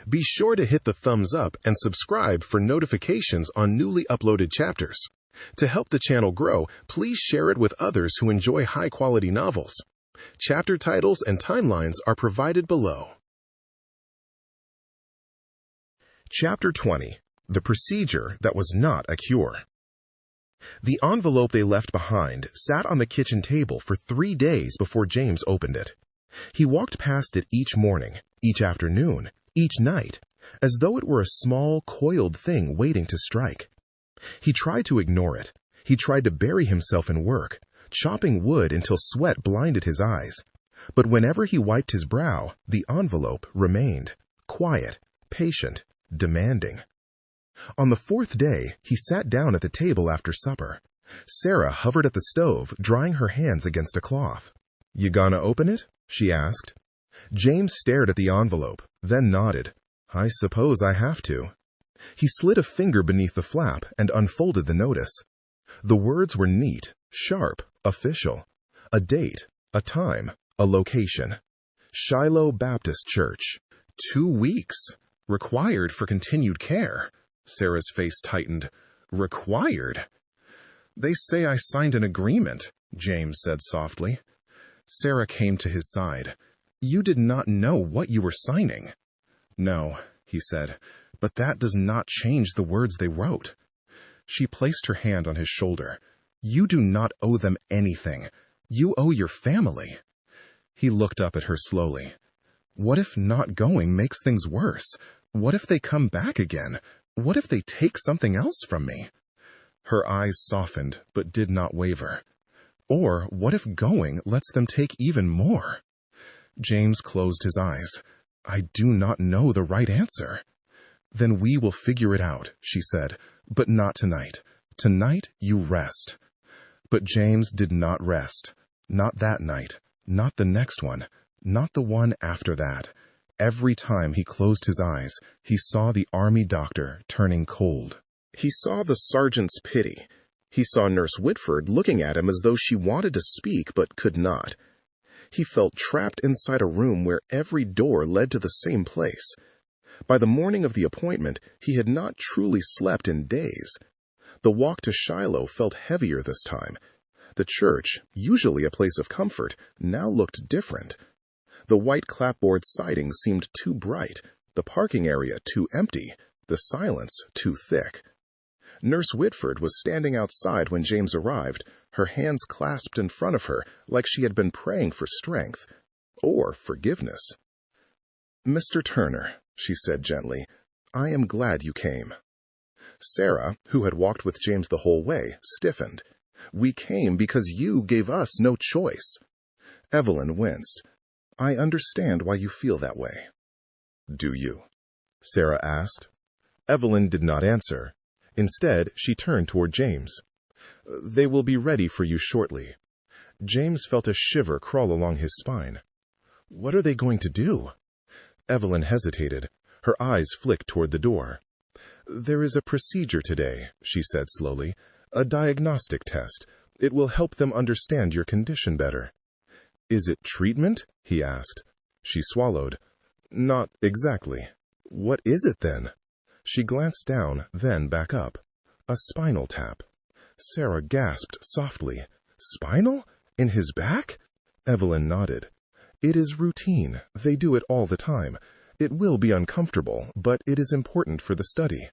Be sure to hit the thumbs up and subscribe for notifications on newly uploaded chapters. To help the channel grow, please share it with others who enjoy high-quality novels. Chapter titles and timelines are provided below. Chapter 20. The Procedure That Was Not a Cure. The envelope they left behind sat on the kitchen table for 3 days before James opened it. He walked past it each morning, each afternoon, each night, as though it were a small, coiled thing waiting to strike. He tried to ignore it. He tried to bury himself in work, chopping wood until sweat blinded his eyes. But whenever he wiped his brow, the envelope remained, quiet, patient, demanding. On the 4th day, he sat down at the table after supper. Sarah hovered at the stove, drying her hands against a cloth. "You gonna open it?" she asked. James stared at the envelope, then nodded. "I suppose I have to." He slid a finger beneath the flap and unfolded the notice. The words were neat, sharp, official. A date, a time, a location. Shiloh Baptist Church. 2 weeks. Required for continued care. Sarah's face tightened. Required? "They say I signed an agreement," James said softly. Sarah came to his side. "You did not know what you were signing." "No," he said, "but that does not change the words they wrote." She placed her hand on his shoulder. "You do not owe them anything. You owe your family." He looked up at her slowly. "What if not going makes things worse? What if they come back again? What if they take something else from me?" Her eyes softened, but did not waver. "Or what if going lets them take even more?" James closed his eyes. "I do not know the right answer." "Then we will figure it out," she said, "but not tonight. Tonight you rest." But James did not rest. Not that night. Not the next one. Not the one after that. Every time he closed his eyes, he saw the army doctor turning cold. He saw the sergeant's pity. He saw Nurse Whitford looking at him as though she wanted to speak but could not. He felt trapped inside a room where every door led to the same place. By the morning of the appointment, he had not truly slept in days. The walk to Shiloh felt heavier this time. The church, usually a place of comfort, now looked different. The white clapboard siding seemed too bright, the parking area too empty, the silence too thick. Nurse Whitford was standing outside when James arrived, her hands clasped in front of her like she had been praying for strength or forgiveness. "Mr. Turner," she said gently, "I am glad you came." Sarah, who had walked with James the whole way, stiffened. "We came because you gave us no choice." Evelyn winced. "I understand why you feel that way." "Do you?" Sarah asked. Evelyn did not answer. Instead, she turned toward James. "They will be ready for you shortly." James felt a shiver crawl along his spine. "What are they going to do?" Evelyn hesitated. Her eyes flicked toward the door. "There is a procedure today," she said slowly. "A diagnostic test. It will help them understand your condition better." "Is it treatment?" he asked. She swallowed. "Not exactly." "What is it then?" She glanced down, then back up. "A spinal tap." Sarah gasped softly. "Spinal? In his back?" Evelyn nodded. "It is routine. They do it all the time. It will be uncomfortable, but it is important for the study."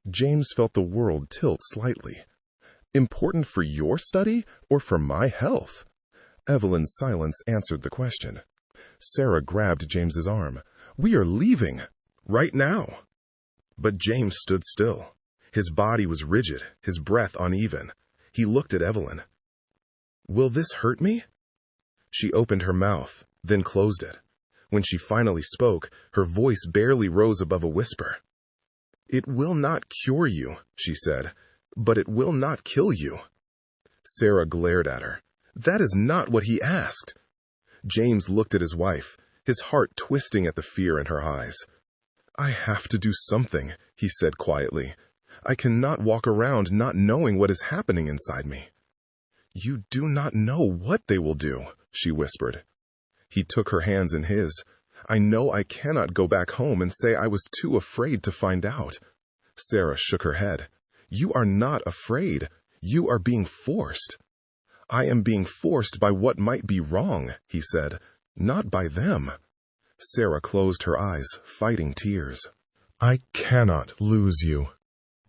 James felt the world tilt slightly. "Important for your study or for my health?" Evelyn's silence answered the question. Sarah grabbed James's arm. "We are leaving. Right now." But James stood still. His body was rigid, his breath uneven. He looked at Evelyn. "Will this hurt me?" She opened her mouth, then closed it. When she finally spoke, her voice barely rose above a whisper. "It will not cure you," she said, "but it will not kill you." Sarah glared at her. "That is not what he asked." James looked at his wife, his heart twisting at the fear in her eyes. "I have to do something," he said quietly. "I cannot walk around not knowing what is happening inside me." "You do not know what they will do," she whispered. He took her hands in his. I know I cannot go back home and say I was too afraid to find out." Sarah shook her head. "You are not afraid. You are being forced." "I am being forced by what might be wrong," he said, "not by them." Sarah closed her eyes, fighting tears. "I cannot lose you."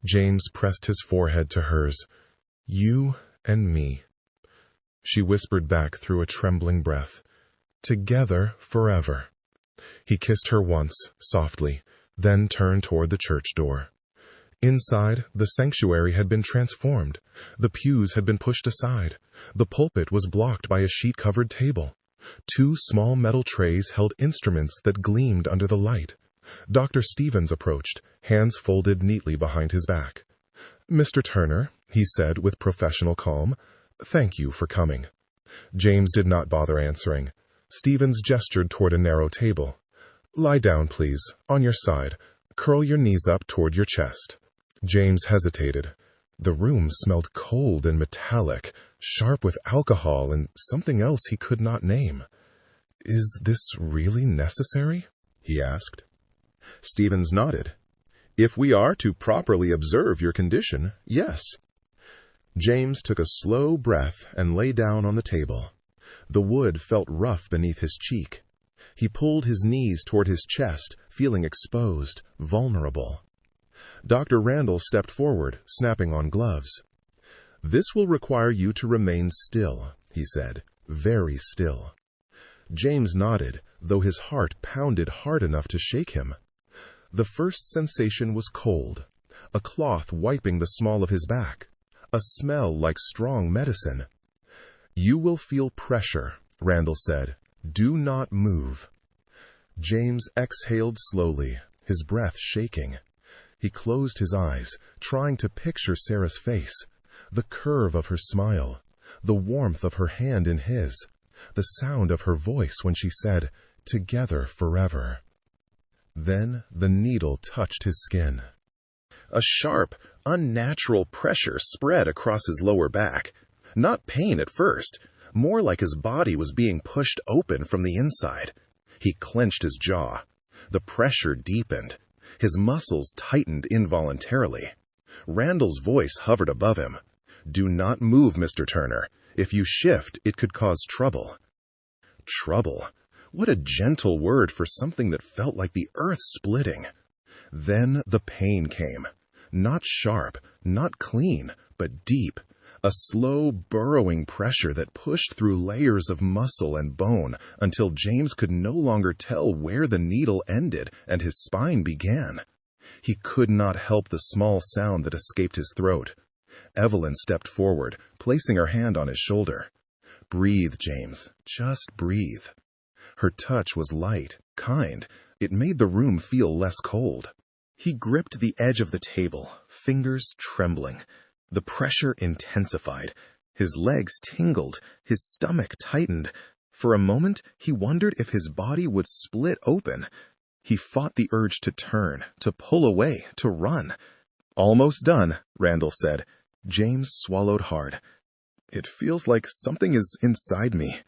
James pressed his forehead to hers. "You and me." She whispered back through a trembling breath, "Together forever." He kissed her once, softly, then turned toward the church door. Inside, the sanctuary had been transformed. The pews had been pushed aside. The pulpit was blocked by a sheet-covered table. 2 small metal trays held instruments that gleamed under the light. Dr. Stevens approached, hands folded neatly behind his back. "Mr. Turner," he said with professional calm, "thank you for coming." James did not bother answering. Stevens gestured toward a narrow table. "Lie down, please, on your side. Curl your knees up toward your chest." James hesitated. The room smelled cold and metallic, sharp with alcohol and something else he could not name. "Is this really necessary?" he asked. Stevens nodded. "If we are to properly observe your condition, yes." James took a slow breath and lay down on the table. The wood felt rough beneath his cheek. He pulled his knees toward his chest, feeling exposed, vulnerable. Dr. Randall stepped forward, snapping on gloves. "This will require you to remain still," he said, "very still." James nodded, though his heart pounded hard enough to shake him. The first sensation was cold, a cloth wiping the small of his back, a smell like strong medicine. "You will feel pressure," Randall said. "Do not move." James exhaled slowly, his breath shaking. He closed his eyes, trying to picture Sarah's face, the curve of her smile, the warmth of her hand in his, the sound of her voice when she said, "Together forever." Then the needle touched his skin. A sharp, unnatural pressure spread across his lower back. Not pain at first, more like his body was being pushed open from the inside. He clenched his jaw. The pressure deepened. His muscles tightened involuntarily. Randall's voice hovered above him. "Do not move, Mr. Turner. If you shift, it could cause trouble." Trouble. What a gentle word for something that felt like the earth splitting. Then the pain came. Not sharp, not clean, but deep. A slow, burrowing pressure that pushed through layers of muscle and bone until James could no longer tell where the needle ended and his spine began. He could not help the small sound that escaped his throat. Evelyn stepped forward, placing her hand on his shoulder. "Breathe, James. Just breathe." Her touch was light, kind. It made the room feel less cold. He gripped the edge of the table, fingers trembling. The pressure intensified. His legs tingled. His stomach tightened. For a moment, he wondered if his body would split open. He fought the urge to turn, to pull away, to run. "Almost done," Randall said. James swallowed hard. "It feels like something is inside me."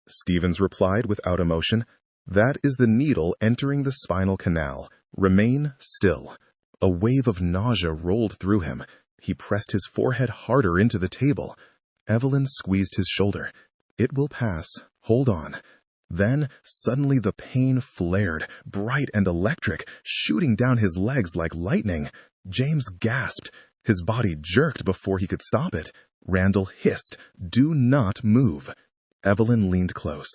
Stevens replied without emotion. "That is the needle entering the spinal canal. Remain still." A wave of nausea rolled through him. He pressed his forehead harder into the table. Evelyn squeezed his shoulder. "It will pass. Hold on." Then, suddenly the pain flared, bright and electric, shooting down his legs like lightning. James gasped. His body jerked before he could stop it. Randall hissed, "Do not move." Evelyn leaned close.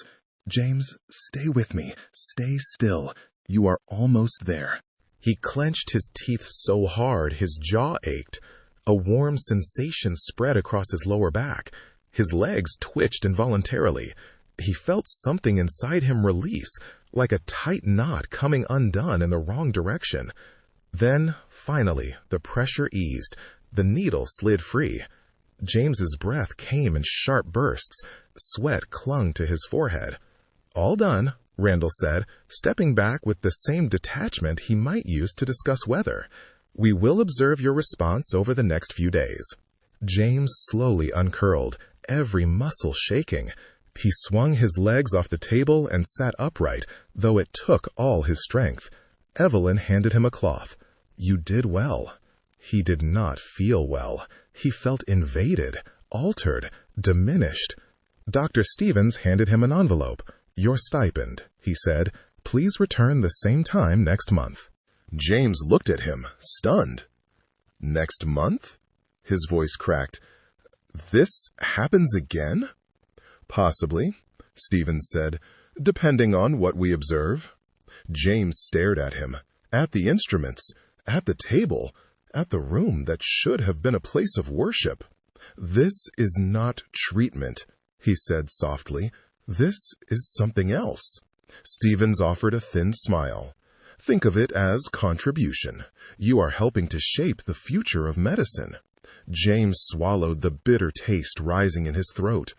"James, stay with me. Stay still. You are almost there." He clenched his teeth so hard his jaw ached. A warm sensation spread across his lower back. His legs twitched involuntarily. He felt something inside him release, like a tight knot coming undone in the wrong direction. Then, finally, the pressure eased. The needle slid free. James's breath came in sharp bursts. Sweat clung to his forehead. "All done," Randall said, stepping back with the same detachment he might use to discuss weather. "We will observe your response over the next few days." James slowly uncurled, every muscle shaking. He swung his legs off the table and sat upright, though it took all his strength. Evelyn handed him a cloth. "You did well." He did not feel well. He felt invaded, altered, diminished. Dr. Stevens handed him an envelope. "Your stipend," he said. "Please return the same time next month." James looked at him, stunned. "Next month?" His voice cracked. "This happens again?" "Possibly," Stevens said, "depending on what we observe." James stared at him, at the instruments, at the table, at the room that should have been a place of worship. "This is not treatment," he said softly. "This is something else." Stevens offered a thin smile. "Think of it as contribution. You are helping to shape the future of medicine." James swallowed the bitter taste rising in his throat.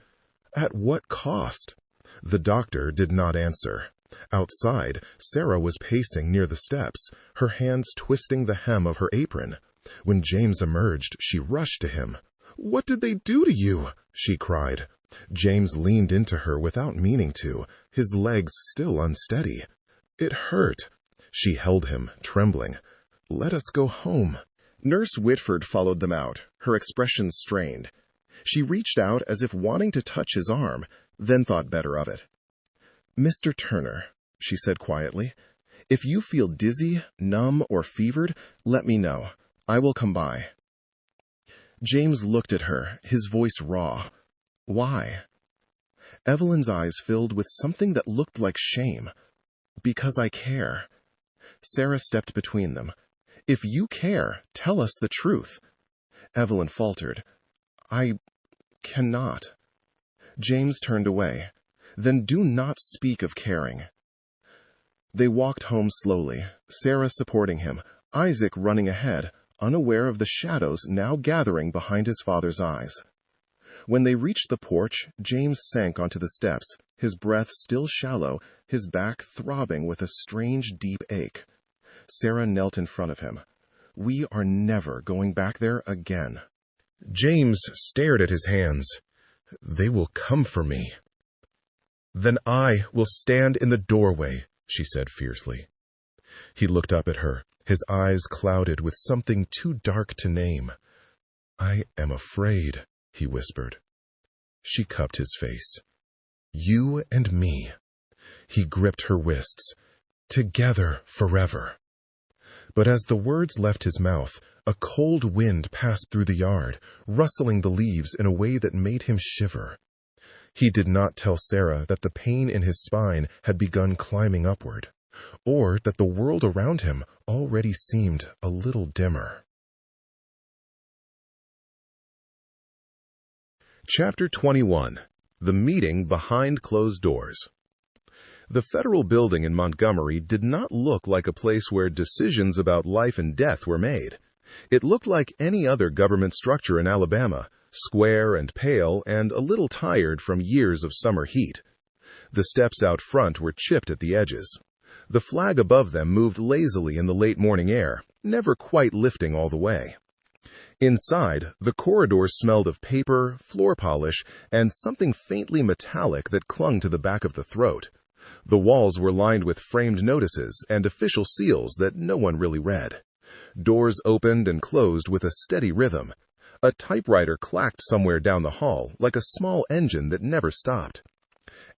"At what cost?" The doctor did not answer. Outside, Sarah was pacing near the steps, her hands twisting the hem of her apron. When James emerged, she rushed to him. "What did they do to you?" she cried. James leaned into her without meaning to, his legs still unsteady. "It hurt." She held him, trembling. "Let us go home." Nurse Whitford followed them out, her expression strained. She reached out as if wanting to touch his arm, then thought better of it. "Mr. Turner," she said quietly, "if you feel dizzy, numb, or fevered, let me know. I will come by." James looked at her, his voice raw. "Why?" Evelyn's eyes filled with something that looked like shame. "Because I care." Sarah stepped between them. "If you care, tell us the truth." Evelyn faltered. "I cannot." James turned away. "Then do not speak of caring." They walked home slowly, Sarah supporting him, Isaac running ahead, unaware of the shadows now gathering behind his father's eyes. When they reached the porch, James sank onto the steps, his breath still shallow, his back throbbing with a strange, deep ache. Sarah knelt in front of him. "We are never going back there again." James stared at his hands. "They will come for me." "Then I will stand in the doorway," she said fiercely. He looked up at her, his eyes clouded with something too dark to name. "I am afraid," he whispered. She cupped his face. "You and me." He gripped her wrists. "Together forever." But as the words left his mouth, a cold wind passed through the yard, rustling the leaves in a way that made him shiver. He did not tell Sarah that the pain in his spine had begun climbing upward, or that the world around him already seemed a little dimmer. Chapter 21. The Meeting Behind Closed Doors. The federal building in Montgomery did not look like a place where decisions about life and death were made. It looked like any other government structure in Alabama, square and pale and a little tired from years of summer heat. The steps out front were chipped at the edges. The flag above them moved lazily in the late morning air, never quite lifting all the way. Inside, the corridors smelled of paper, floor polish, and something faintly metallic that clung to the back of the throat. The walls were lined with framed notices and official seals that no one really read. Doors opened and closed with a steady rhythm. A typewriter clacked somewhere down the hall, like a small engine that never stopped.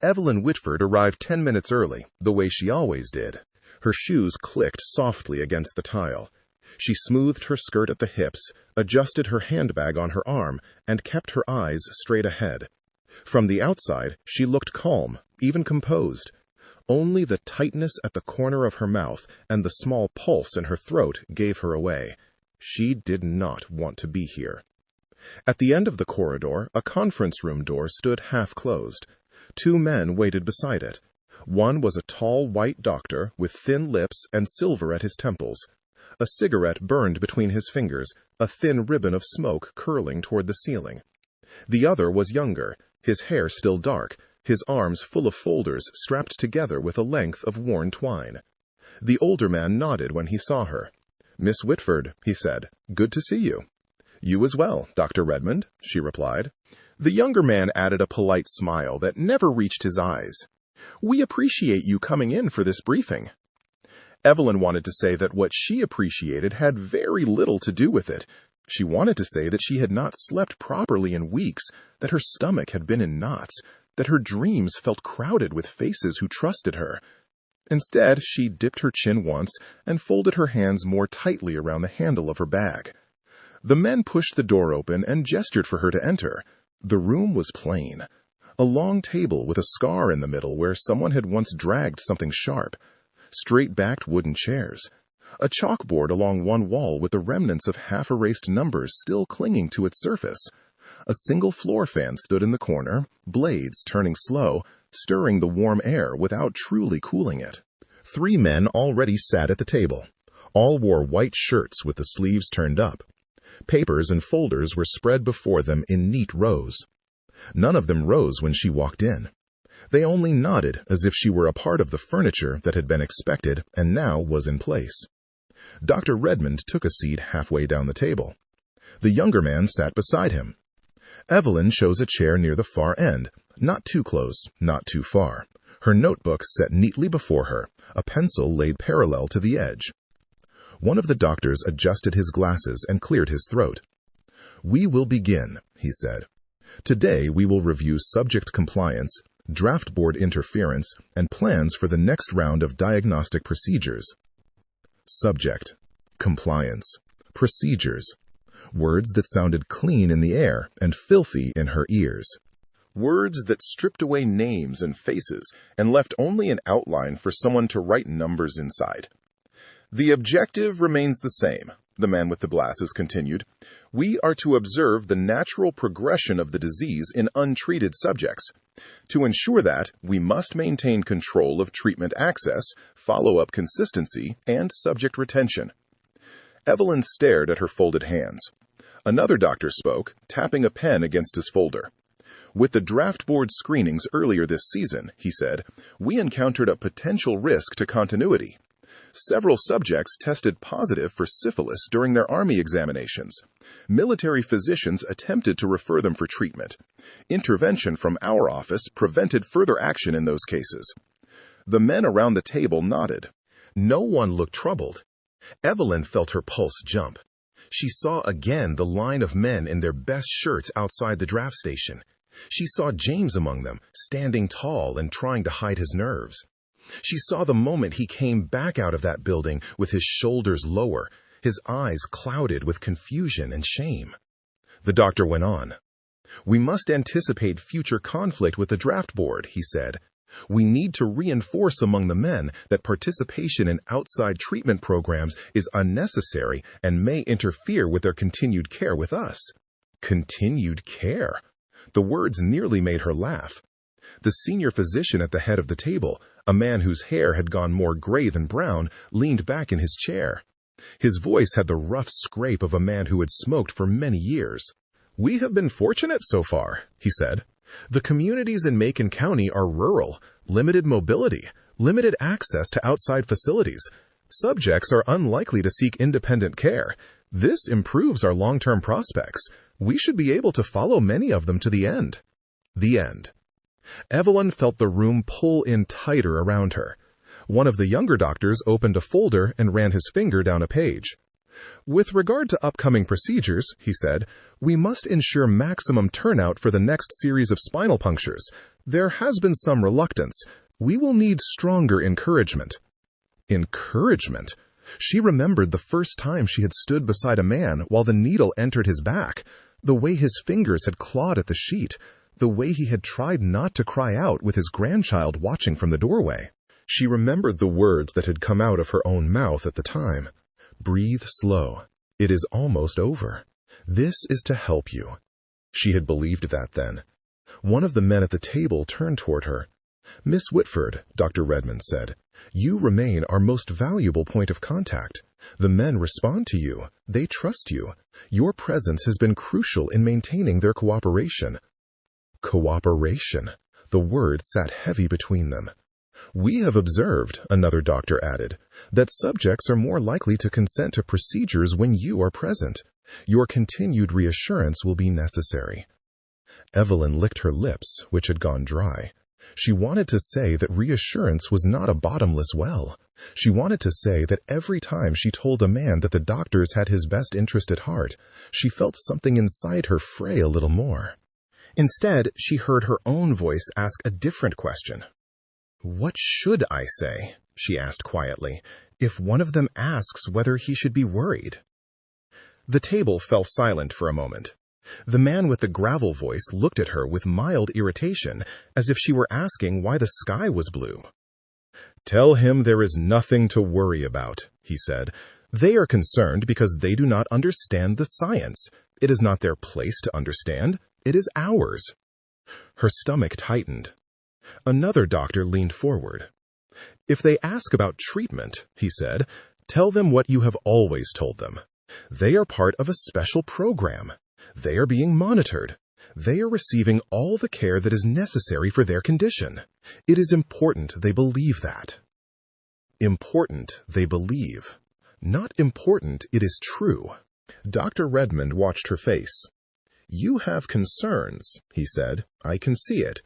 Evelyn Whitford arrived 10 minutes early, the way she always did. Her shoes clicked softly against the tile. She smoothed her skirt at the hips, adjusted her handbag on her arm, and kept her eyes straight ahead. From the outside, she looked calm, even composed. Only the tightness at the corner of her mouth and the small pulse in her throat gave her away. She did not want to be here. At the end of the corridor, a conference room door stood half-closed. 2 men waited beside it. One was a tall white doctor with thin lips and silver at his temples. A cigarette burned between his fingers, a thin ribbon of smoke curling toward the ceiling. The other was younger, his hair still dark, his arms full of folders strapped together with a length of worn twine. The older man nodded when he saw her. "Miss Whitford," he said, "good to see you." "You as well, Dr. Redmond," she replied. The younger man added a polite smile that never reached his eyes. "We appreciate you coming in for this briefing." Evelyn wanted to say that what she appreciated had very little to do with it. She wanted to say that she had not slept properly in weeks, that her stomach had been in knots, that her dreams felt crowded with faces who trusted her. Instead, she dipped her chin once and folded her hands more tightly around the handle of her bag. The men pushed the door open and gestured for her to enter. The room was plain. A long table with a scar in the middle where someone had once dragged something sharp. Straight-backed wooden chairs. A chalkboard along one wall with the remnants of half-erased numbers still clinging to its surface. A single floor fan stood in the corner, blades turning slow, stirring the warm air without truly cooling it. 3 men already sat at the table. All wore white shirts with the sleeves turned up. Papers and folders were spread before them in neat rows. None of them rose when she walked in. They only nodded as if she were a part of the furniture that had been expected and now was in place. Dr. Redmond took a seat halfway down the table. The younger man sat beside him. Evelyn chose a chair near the far end, not too close, not too far. Her notebook set neatly before her, a pencil laid parallel to the edge. One of the doctors adjusted his glasses and cleared his throat. "We will begin," he said. "Today we will review subject compliance, draft board interference, and plans for the next round of diagnostic procedures." Subject, compliance, procedures. Words that sounded clean in the air and filthy in her ears. Words that stripped away names and faces and left only an outline for someone to write numbers inside. "The objective remains the same," the man with the glasses continued. "We are to observe the natural progression of the disease in untreated subjects. To ensure that, we must maintain control of treatment access, follow-up consistency, and subject retention." Evelyn stared at her folded hands. Another doctor spoke, tapping a pen against his folder. "With the draft board screenings earlier this season," he said, "we encountered a potential risk to continuity. Several subjects tested positive for syphilis during their Army examinations. Military physicians attempted to refer them for treatment. Intervention from our office prevented further action in those cases." The men around the table nodded. No one looked troubled. Evelyn felt her pulse jump. She saw again the line of men in their best shirts outside the draft station. She saw James among them, standing tall and trying to hide his nerves. She saw the moment he came back out of that building with his shoulders lower, his eyes clouded with confusion and shame. The doctor went on. "We must anticipate future conflict with the draft board," he said. "We need to reinforce among the men that participation in outside treatment programs is unnecessary and may interfere with their continued care with us." Continued care? The words nearly made her laugh. The senior physician at the head of the table, a man whose hair had gone more gray than brown, leaned back in his chair. His voice had the rough scrape of a man who had smoked for many years. "We have been fortunate so far," he said. "The communities in Macon County are rural, limited mobility, limited access to outside facilities. Subjects are unlikely to seek independent care. This improves our long-term prospects. We should be able to follow many of them to the end." The end. Evelyn felt the room pull in tighter around her. One of the younger doctors opened a folder and ran his finger down a page. "With regard to upcoming procedures," he said, "we must ensure maximum turnout for the next series of spinal punctures. There has been some reluctance. We will need stronger encouragement." Encouragement? She remembered the first time she had stood beside a man while the needle entered his back, the way his fingers had clawed at the sheet, the way he had tried not to cry out with his grandchild watching from the doorway. She remembered the words that had come out of her own mouth at the time. "Breathe slow. It is almost over. This is to help you." She had believed that then. One of the men at the table turned toward her. "Miss Whitford," Dr. Redmond said, "you remain our most valuable point of contact. The men respond to you. They trust you. Your presence has been crucial in maintaining their cooperation." Cooperation. The words sat heavy between them. "We have observed," another doctor added, "that subjects are more likely to consent to procedures when you are present. Your continued reassurance will be necessary." Evelyn licked her lips, which had gone dry. She wanted to say that reassurance was not a bottomless well. She wanted to say that every time she told a man that the doctors had his best interest at heart, she felt something inside her fray a little more. Instead, she heard her own voice ask a different question. "What should I say?" she asked quietly, "if one of them asks whether he should be worried?" The table fell silent for a moment. The man with the gravel voice looked at her with mild irritation, as if she were asking why the sky was blue. "Tell him there is nothing to worry about," he said. "They are concerned because they do not understand the science. It is not their place to understand. It is ours." Her stomach tightened. Another doctor leaned forward. "If they ask about treatment," he said, "tell them what you have always told them. They are part of a special program. They are being monitored. They are receiving all the care that is necessary for their condition. It is important they believe that." Important they believe. Not important it is true. Dr. Redmond watched her face. "You have concerns," he said. "I can see it."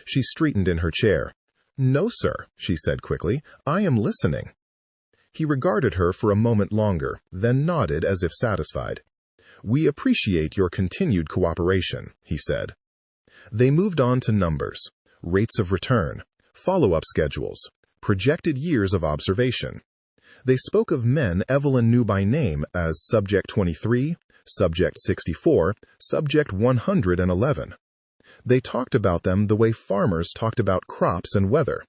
She straightened in her chair. "No, sir," she said quickly. "I am listening." He regarded her for a moment longer, then nodded as if satisfied. "We appreciate your continued cooperation," he said. They moved on to numbers, rates of return, follow-up schedules, projected years of observation. They spoke of men Evelyn knew by name as Subject 23, Subject 64, Subject 111. They talked about them the way farmers talked about crops and weather.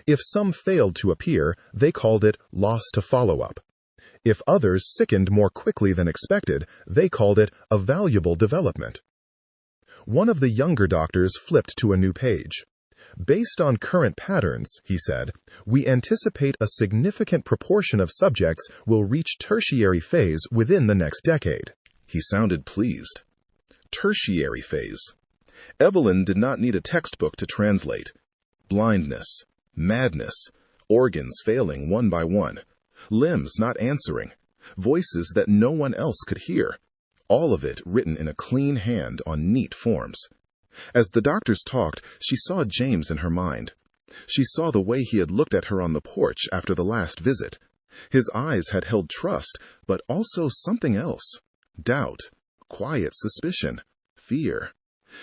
If some failed to appear, they called it loss to follow-up. If others sickened more quickly than expected, they called it a valuable development. One of the younger doctors flipped to a new page. "Based on current patterns," he said, "we anticipate a significant proportion of subjects will reach tertiary phase within the next decade." He sounded pleased. Tertiary phase. Evelyn did not need a textbook to translate. Blindness, madness, organs failing one by one, limbs not answering, voices that no one else could hear, all of it written in a clean hand on neat forms. As the doctors talked, she saw James in her mind. She saw the way he had looked at her on the porch after the last visit. His eyes had held trust, but also something else. Doubt, quiet suspicion, fear.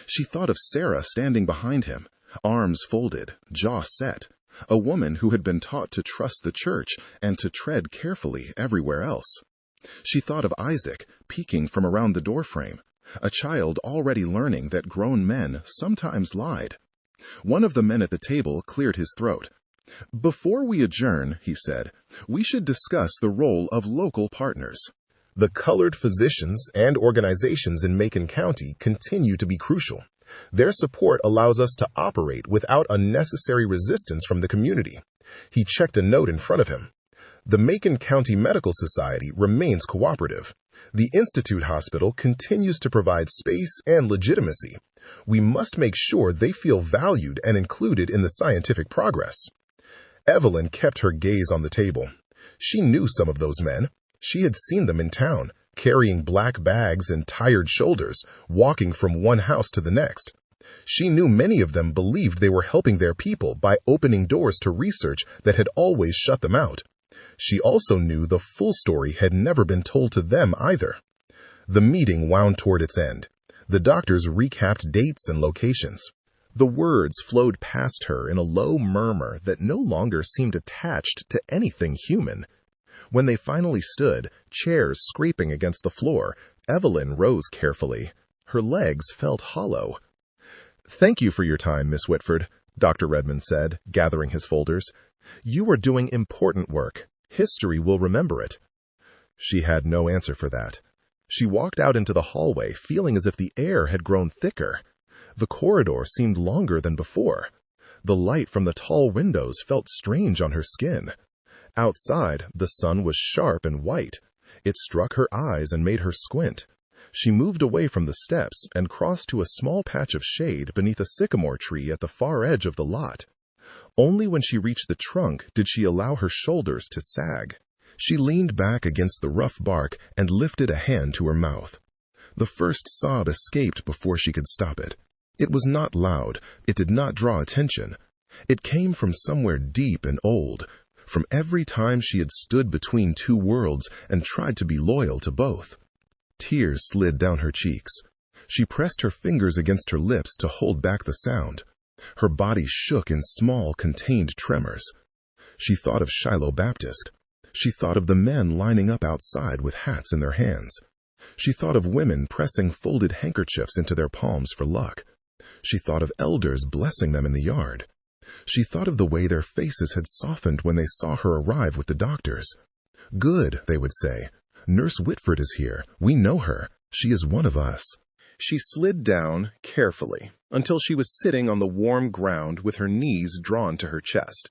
She thought of Sarah standing behind him, arms folded, jaw set, a woman who had been taught to trust the church and to tread carefully everywhere else. She thought of Isaac, peeking from around the doorframe, a child already learning that grown men sometimes lied. One of the men at the table cleared his throat. "Before we adjourn," he said, "we should discuss the role of local partners. The colored physicians and organizations in Macon County continue to be crucial. Their support allows us to operate without unnecessary resistance from the community." He checked a note in front of him. "The Macon County Medical Society remains cooperative. The Institute Hospital continues to provide space and legitimacy. We must make sure they feel valued and included in the scientific progress." Evelyn kept her gaze on the table. She knew some of those men. She had seen them in town, carrying black bags and tired shoulders, walking from one house to the next. She knew many of them believed they were helping their people by opening doors to research that had always shut them out. She also knew the full story had never been told to them either. The meeting wound toward its end. The doctors recapped dates and locations. The words flowed past her in a low murmur that no longer seemed attached to anything human. When they finally stood, chairs scraping against the floor, Evelyn rose carefully. Her legs felt hollow. "Thank you for your time, Miss Whitford," Dr. Redmond said, gathering his folders. "You are doing important work. History will remember it." She had no answer for that. She walked out into the hallway, feeling as if the air had grown thicker. The corridor seemed longer than before. The light from the tall windows felt strange on her skin. Outside, the sun was sharp and white. It struck her eyes and made her squint. She moved away from the steps and crossed to a small patch of shade beneath a sycamore tree at the far edge of the lot. Only when she reached the trunk did she allow her shoulders to sag. She leaned back against the rough bark and lifted a hand to her mouth. The first sob escaped before she could stop it. It was not loud. It did not draw attention. It came from somewhere deep and old, from every time she had stood between two worlds and tried to be loyal to both. Tears slid down her cheeks. She pressed her fingers against her lips to hold back the sound. Her body shook in small, contained tremors. She thought of Shiloh Baptist. She thought of the men lining up outside with hats in their hands. She thought of women pressing folded handkerchiefs into their palms for luck. She thought of elders blessing them in the yard. She thought of the way their faces had softened when they saw her arrive with the doctors. "Good," they would say. "Nurse Whitford is here. We know her. She is one of us." She slid down carefully until she was sitting on the warm ground with her knees drawn to her chest.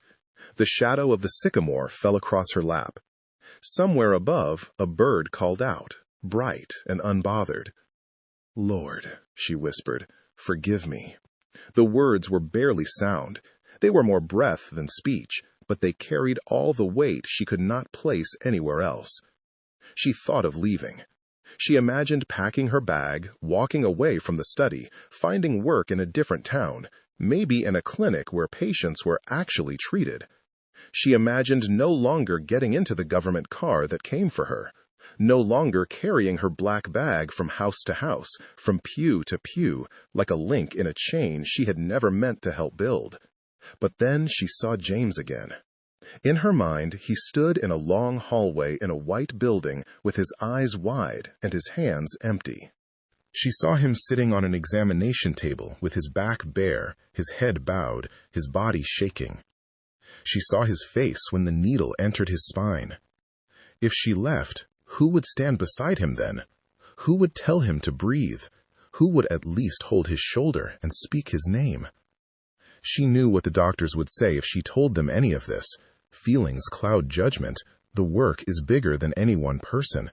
The shadow of the sycamore fell across her lap. Somewhere above, a bird called out, bright and unbothered. "Lord," she whispered, "forgive me." The words were barely sound. They were more breath than speech, but they carried all the weight she could not place anywhere else. She thought of leaving. She imagined packing her bag, walking away from the study, finding work in a different town, maybe in a clinic where patients were actually treated. She imagined no longer getting into the government car that came for her, no longer carrying her black bag from house to house, from pew to pew, like a link in a chain she had never meant to help build. But then she saw James again. In her mind, he stood in a long hallway in a white building with his eyes wide and his hands empty. She saw him sitting on an examination table with his back bare, his head bowed, his body shaking. She saw his face when the needle entered his spine. If she left, who would stand beside him then? Who would tell him to breathe? Who would at least hold his shoulder and speak his name? She knew what the doctors would say if she told them any of this. Feelings cloud judgment. The work is bigger than any one person.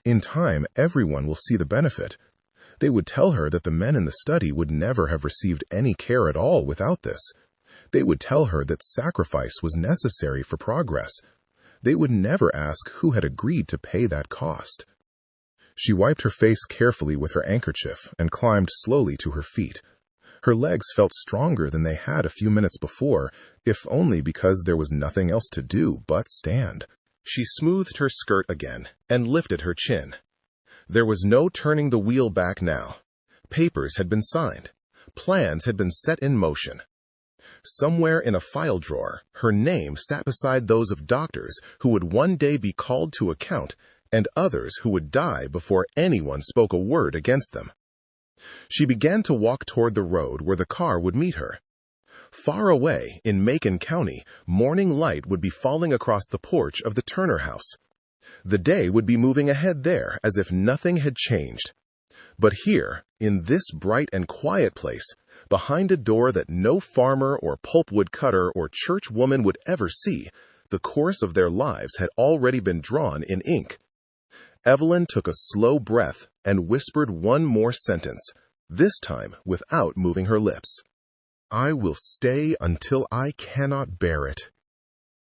In time, everyone will see the benefit. They would tell her that the men in the study would never have received any care at all without this. They would tell her that sacrifice was necessary for progress. They would never ask who had agreed to pay that cost. She wiped her face carefully with her handkerchief and climbed slowly to her feet. Her legs felt stronger than they had a few minutes before, if only because there was nothing else to do but stand. She smoothed her skirt again and lifted her chin. There was no turning the wheel back now. Papers had been signed. Plans had been set in motion. Somewhere in a file drawer, her name sat beside those of doctors who would one day be called to account and others who would die before anyone spoke a word against them. She began to walk toward the road where the car would meet her. Far away, in Macon County, morning light would be falling across the porch of the Turner house. The day would be moving ahead there as if nothing had changed. But here, in this bright and quiet place, behind a door that no farmer or pulpwood cutter or church woman would ever see, the course of their lives had already been drawn in ink. Evelyn took a slow breath and whispered one more sentence, this time without moving her lips. "I will stay until I cannot bear it."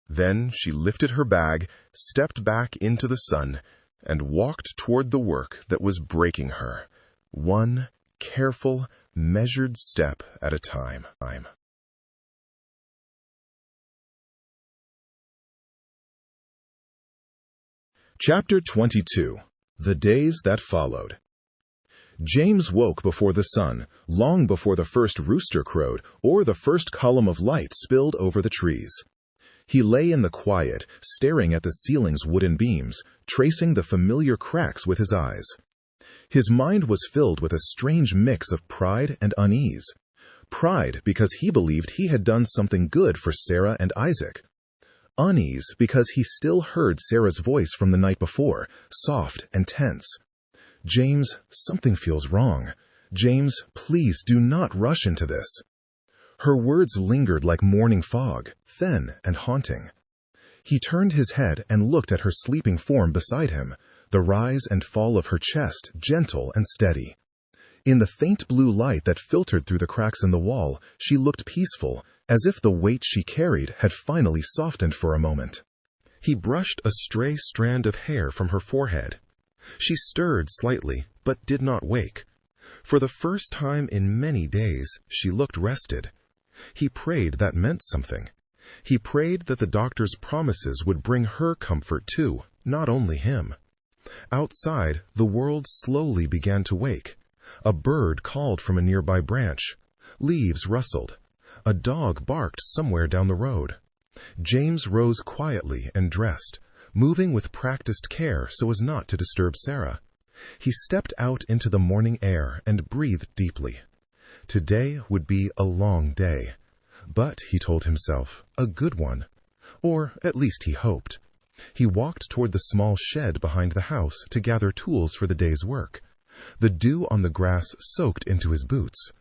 Then she lifted her bag, stepped back into the sun, and walked toward the work that was breaking her, one careful, measured step at a time. Chapter 22. The Days That Followed. James woke before the sun, long before the first rooster crowed or the first column of light spilled over the trees. He lay in the quiet, staring at the ceiling's wooden beams, tracing the familiar cracks with his eyes. His mind was filled with a strange mix of pride and unease. Pride because he believed he had done something good for Sarah and Isaac. Unease because he still heard Sarah's voice from the night before, soft and tense. "James, something feels wrong. James, please do not rush into this." Her words lingered like morning fog, thin and haunting. He turned his head and looked at her sleeping form beside him, the rise and fall of her chest gentle and steady. In the faint blue light that filtered through the cracks in the wall, she looked peaceful, as if the weight she carried had finally softened for a moment. He brushed a stray strand of hair from her forehead. She stirred slightly, but did not wake. For the first time in many days, she looked rested. He prayed that meant something. He prayed that the doctor's promises would bring her comfort too, not only him. Outside, the world slowly began to wake. A bird called from a nearby branch. Leaves rustled. A dog barked somewhere down the road. James rose quietly and dressed, moving with practiced care so as not to disturb Sarah. He stepped out into the morning air and breathed deeply. Today would be a long day. But, he told himself, a good one. Or at least he hoped. He walked toward the small shed behind the house to gather tools for the day's work. The dew on the grass soaked into his boots.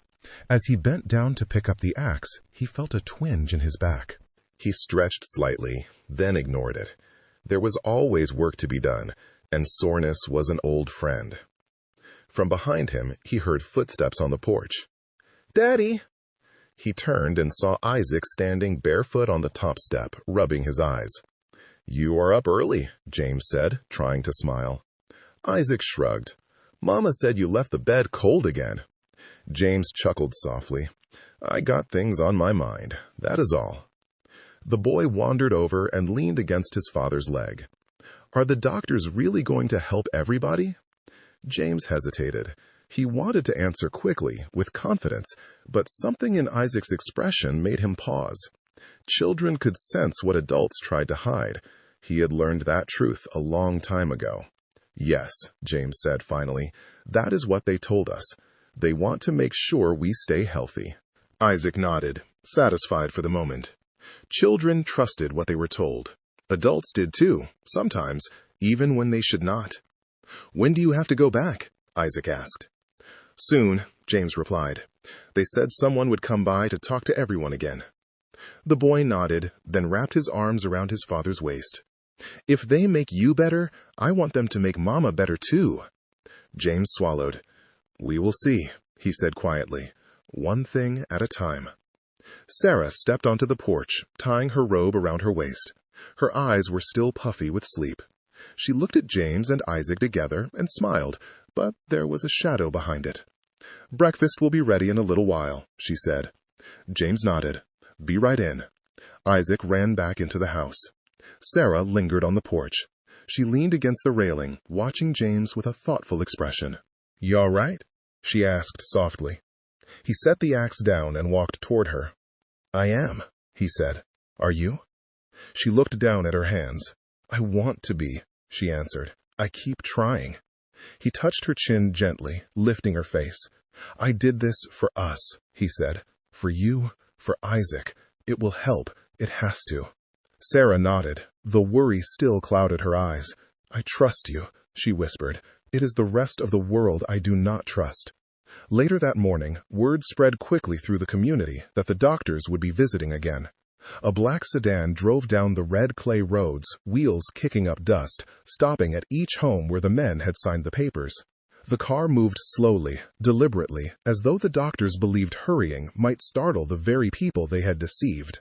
As he bent down to pick up the axe, he felt a twinge in his back. He stretched slightly, then ignored it. There was always work to be done, and soreness was an old friend. From behind him, he heard footsteps on the porch. "Daddy!" He turned and saw Isaac standing barefoot on the top step, rubbing his eyes. "You are up early," James said, trying to smile. Isaac shrugged. "Mama said you left the bed cold again." James chuckled softly. "I got things on my mind, that is all." The boy wandered over and leaned against his father's leg. "Are the doctors really going to help everybody?" James hesitated. He wanted to answer quickly, with confidence, but something in Isaac's expression made him pause. Children could sense what adults tried to hide. He had learned that truth a long time ago. "Yes," James said finally, "that is what they told us. They want to make sure we stay healthy." Isaac nodded, satisfied for the moment. Children trusted what they were told. Adults did too, sometimes, even when they should not. "When do you have to go back?" Isaac asked. "Soon," James replied. "They said someone would come by to talk to everyone again." The boy nodded, then wrapped his arms around his father's waist. "If they make you better, I want them to make Mama better too." James swallowed. "We will see," he said quietly. "One thing at a time." Sarah stepped onto the porch, tying her robe around her waist. Her eyes were still puffy with sleep. She looked at James and Isaac together and smiled, but there was a shadow behind it. "Breakfast will be ready in a little while," she said. James nodded. "Be right in." Isaac ran back into the house. Sarah lingered on the porch. She leaned against the railing, watching James with a thoughtful expression. "You all right?" she asked softly. He set the axe down and walked toward her. "I am," he said. "Are you?" She looked down at her hands. "I want to be," she answered. "I keep trying." He touched her chin gently, lifting her face. "I did this for us," he said. "For you, for Isaac. It will help. It has to." Sarah nodded. The worry still clouded her eyes. "I trust you," she whispered. "It is the rest of the world I do not trust." Later that morning, word spread quickly through the community that the doctors would be visiting again. A black sedan drove down the red clay roads, wheels kicking up dust, stopping at each home where the men had signed the papers. The car moved slowly, deliberately, as though the doctors believed hurrying might startle the very people they had deceived.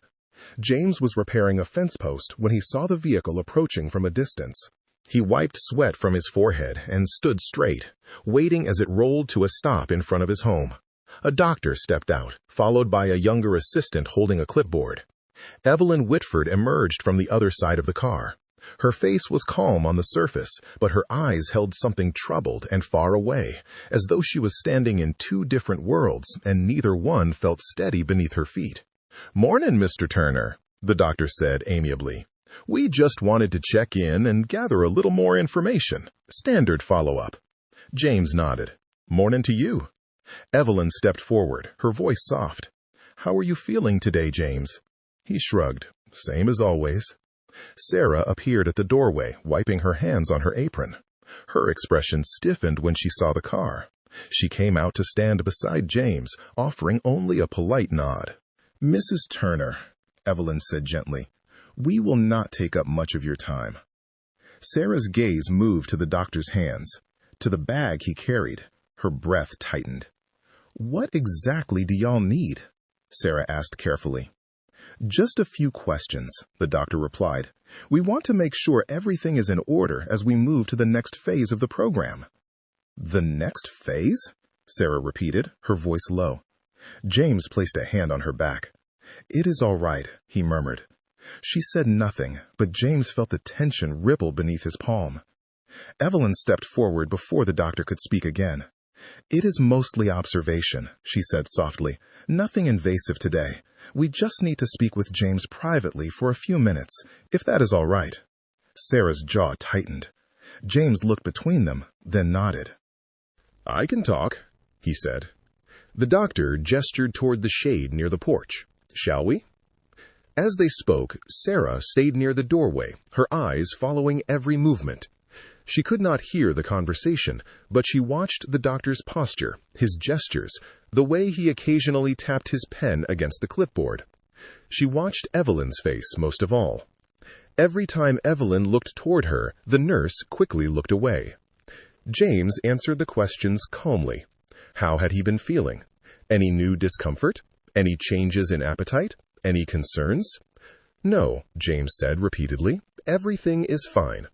James was repairing a fence post when he saw the vehicle approaching from a distance. He wiped sweat from his forehead and stood straight, waiting as it rolled to a stop in front of his home. A doctor stepped out, followed by a younger assistant holding a clipboard. Evelyn Whitford emerged from the other side of the car. Her face was calm on the surface, but her eyes held something troubled and far away, as though she was standing in two different worlds, and neither one felt steady beneath her feet. "Mornin', Mr. Turner," the doctor said amiably. "We just wanted to check in and gather a little more information. Standard follow-up." James nodded. "Mornin' to you." Evelyn stepped forward, her voice soft. "How are you feeling today, James?" He shrugged. "Same as always." Sarah appeared at the doorway, wiping her hands on her apron. Her expression stiffened when she saw the car. She came out to stand beside James, offering only a polite nod. "Mrs. Turner," Evelyn said gently, "we will not take up much of your time." Sarah's gaze moved to the doctor's hands, to the bag he carried. Her breath tightened. "What exactly do y'all need?" Sarah asked carefully. "Just a few questions," the doctor replied. "We want to make sure everything is in order as we move to the next phase of the program." "The next phase?" Sarah repeated, her voice low. James placed a hand on her back. "It is all right," he murmured. She said nothing, but James felt the tension ripple beneath his palm. Evelyn stepped forward before the doctor could speak again. "It is mostly observation," she said softly. "Nothing invasive today. We just need to speak with James privately for a few minutes, if that is all right." Sarah's jaw tightened. James looked between them, then nodded. "I can talk," he said. The doctor gestured toward the shade near the porch. "Shall we?" As they spoke, Sarah stayed near the doorway, her eyes following every movement. She could not hear the conversation, but she watched the doctor's posture, his gestures, the way he occasionally tapped his pen against the clipboard. She watched Evelyn's face most of all. Every time Evelyn looked toward her, the nurse quickly looked away. James answered the questions calmly. How had he been feeling? Any new discomfort? Any changes in appetite? Any concerns? "No," James said repeatedly. "Everything is fine."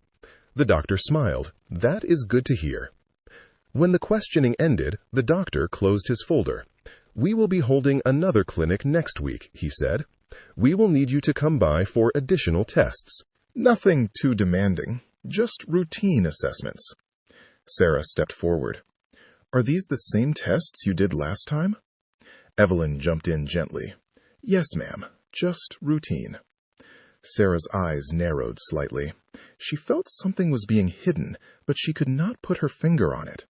The doctor smiled. "That is good to hear." When the questioning ended, the doctor closed his folder. "We will be holding another clinic next week," he said. "We will need you to come by for additional tests. Nothing too demanding, just routine assessments." Sarah stepped forward. "Are these the same tests you did last time?" Evelyn jumped in gently. "Yes, ma'am, just routine." Sarah's eyes narrowed slightly. She felt something was being hidden, but she could not put her finger on it.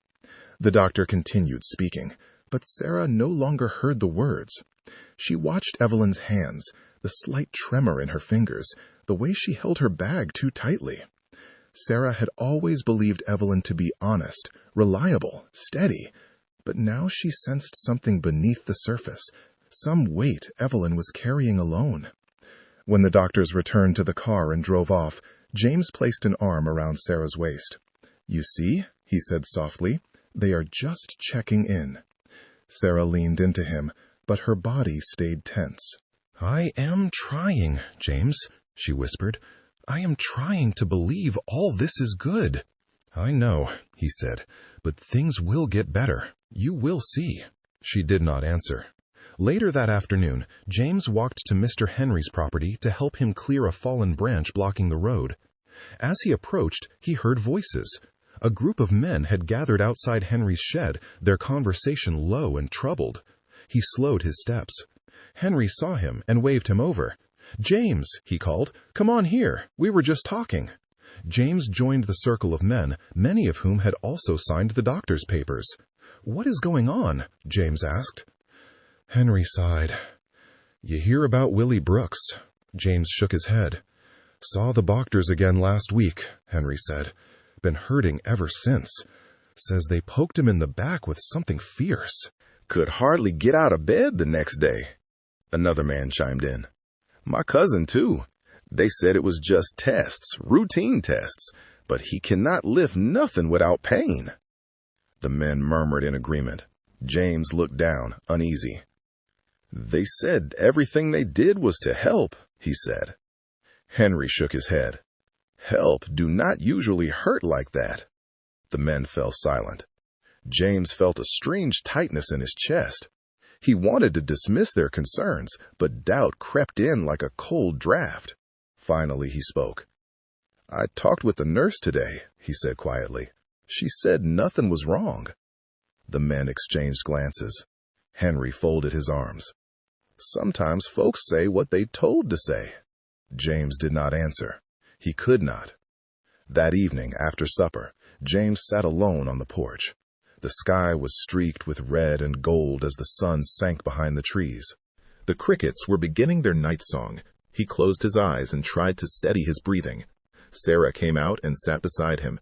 The doctor continued speaking, but Sarah no longer heard the words. She watched Evelyn's hands, the slight tremor in her fingers, the way she held her bag too tightly. Sarah had always believed Evelyn to be honest, reliable, steady, but now she sensed something beneath the surface, some weight Evelyn was carrying alone. When the doctors returned to the car and drove off, James placed an arm around Sarah's waist. "You see," he said softly, "they are just checking in." Sarah leaned into him, but her body stayed tense. "I am trying, James," she whispered. "I am trying to believe all this is good." "I know," he said, "but things will get better. You will see." She did not answer. Later that afternoon, James walked to Mr. Henry's property to help him clear a fallen branch blocking the road. As he approached, he heard voices. A group of men had gathered outside Henry's shed, their conversation low and troubled. He slowed his steps. Henry saw him and waved him over. "James," he called, "come on here. We were just talking." James joined the circle of men, many of whom had also signed the doctor's papers. "What is going on?" James asked. Henry sighed. "You hear about Willie Brooks?" James shook his head. "Saw the doctors again last week," Henry said. "Been hurting ever since. Says they poked him in the back with something fierce. Could hardly get out of bed the next day." Another man chimed in. "My cousin, too. They said it was just tests, routine tests, but he cannot lift nothing without pain." The men murmured in agreement. James looked down, uneasy. "They said everything they did was to help," he said. Henry shook his head. "Help do not usually hurt like that." The men fell silent. James felt a strange tightness in his chest. He wanted to dismiss their concerns, but doubt crept in like a cold draft. Finally he spoke. "I talked with the nurse today," he said quietly. "She said nothing was wrong." The men exchanged glances. Henry folded his arms. "Sometimes folks say what they told to say." James did not answer. He could not. That evening, after supper, James sat alone on the porch. The sky was streaked with red and gold as the sun sank behind the trees. The crickets were beginning their night song. He closed his eyes and tried to steady his breathing. Sarah came out and sat beside him.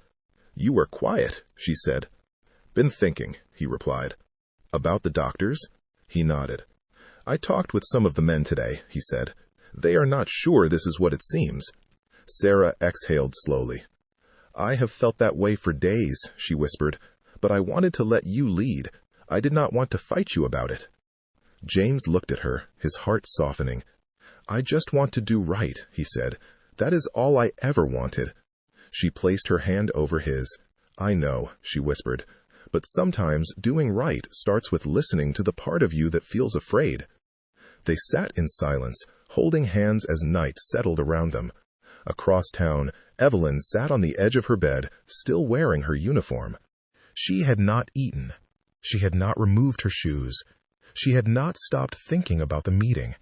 "You were quiet," she said. "Been thinking," he replied. "About the doctors?" He nodded. "I talked with some of the men today," he said. "They are not sure this is what it seems." Sarah exhaled slowly. "I have felt that way for days," she whispered, "but I wanted to let you lead. I did not want to fight you about it." James looked at her, his heart softening. "I just want to do right," he said. "That is all I ever wanted." She placed her hand over his. "I know," she whispered, "but sometimes doing right starts with listening to the part of you that feels afraid." They sat in silence, holding hands as night settled around them. Across town, Evelyn sat on the edge of her bed, still wearing her uniform. She had not eaten. She had not removed her shoes. She had not stopped thinking about the meeting.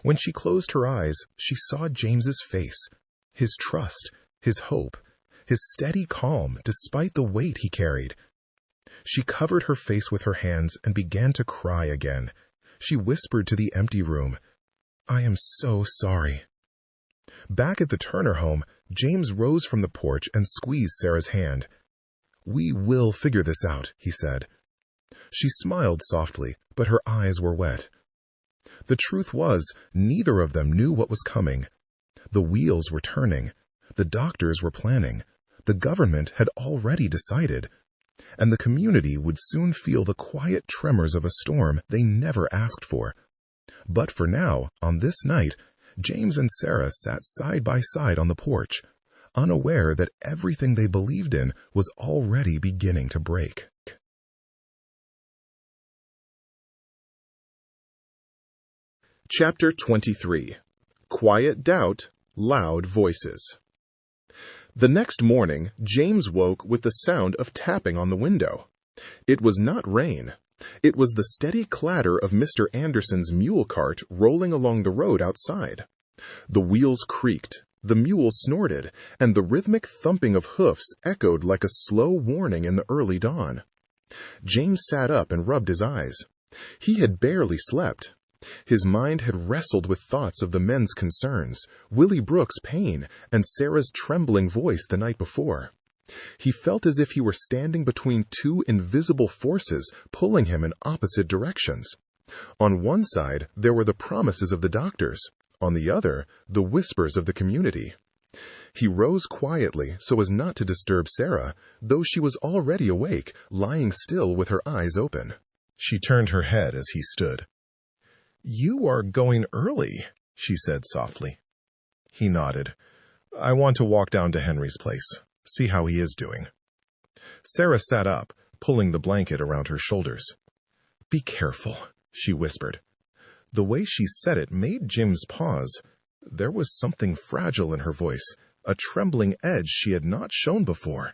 When she closed her eyes, she saw James's face, his trust, his hope, his steady calm despite the weight he carried. She covered her face with her hands and began to cry again. She whispered to the empty room, "I am so sorry." Back at the Turner home, James rose from the porch and squeezed Sarah's hand. "We will figure this out," he said. She smiled softly, but her eyes were wet. The truth was, neither of them knew what was coming. The wheels were turning. The doctors were planning. The government had already decided. And the community would soon feel the quiet tremors of a storm they never asked for. But for now, on this night, James and Sarah sat side by side on the porch, unaware that everything they believed in was already beginning to break. Chapter 23. Quiet Doubt, Loud Voices. The next morning, James woke with the sound of tapping on the window. It was not rain. It was the steady clatter of Mr. Anderson's mule cart rolling along the road outside. The wheels creaked, the mule snorted, and the rhythmic thumping of hoofs echoed like a slow warning in the early dawn. James sat up and rubbed his eyes. He had barely slept. His mind had wrestled with thoughts of the men's concerns, Willie Brooks' pain, and Sarah's trembling voice the night before. He felt as if he were standing between two invisible forces pulling him in opposite directions. On one side, there were the promises of the doctors. On the other, the whispers of the community. He rose quietly so as not to disturb Sarah, though she was already awake, lying still with her eyes open. She turned her head as he stood. "You are going early," she said softly. He nodded. "I want to walk down to Henry's place, see how he is doing." Sarah sat up, pulling the blanket around her shoulders. "Be careful," she whispered. The way she said it made James pause. There was something fragile in her voice, a trembling edge she had not shown before.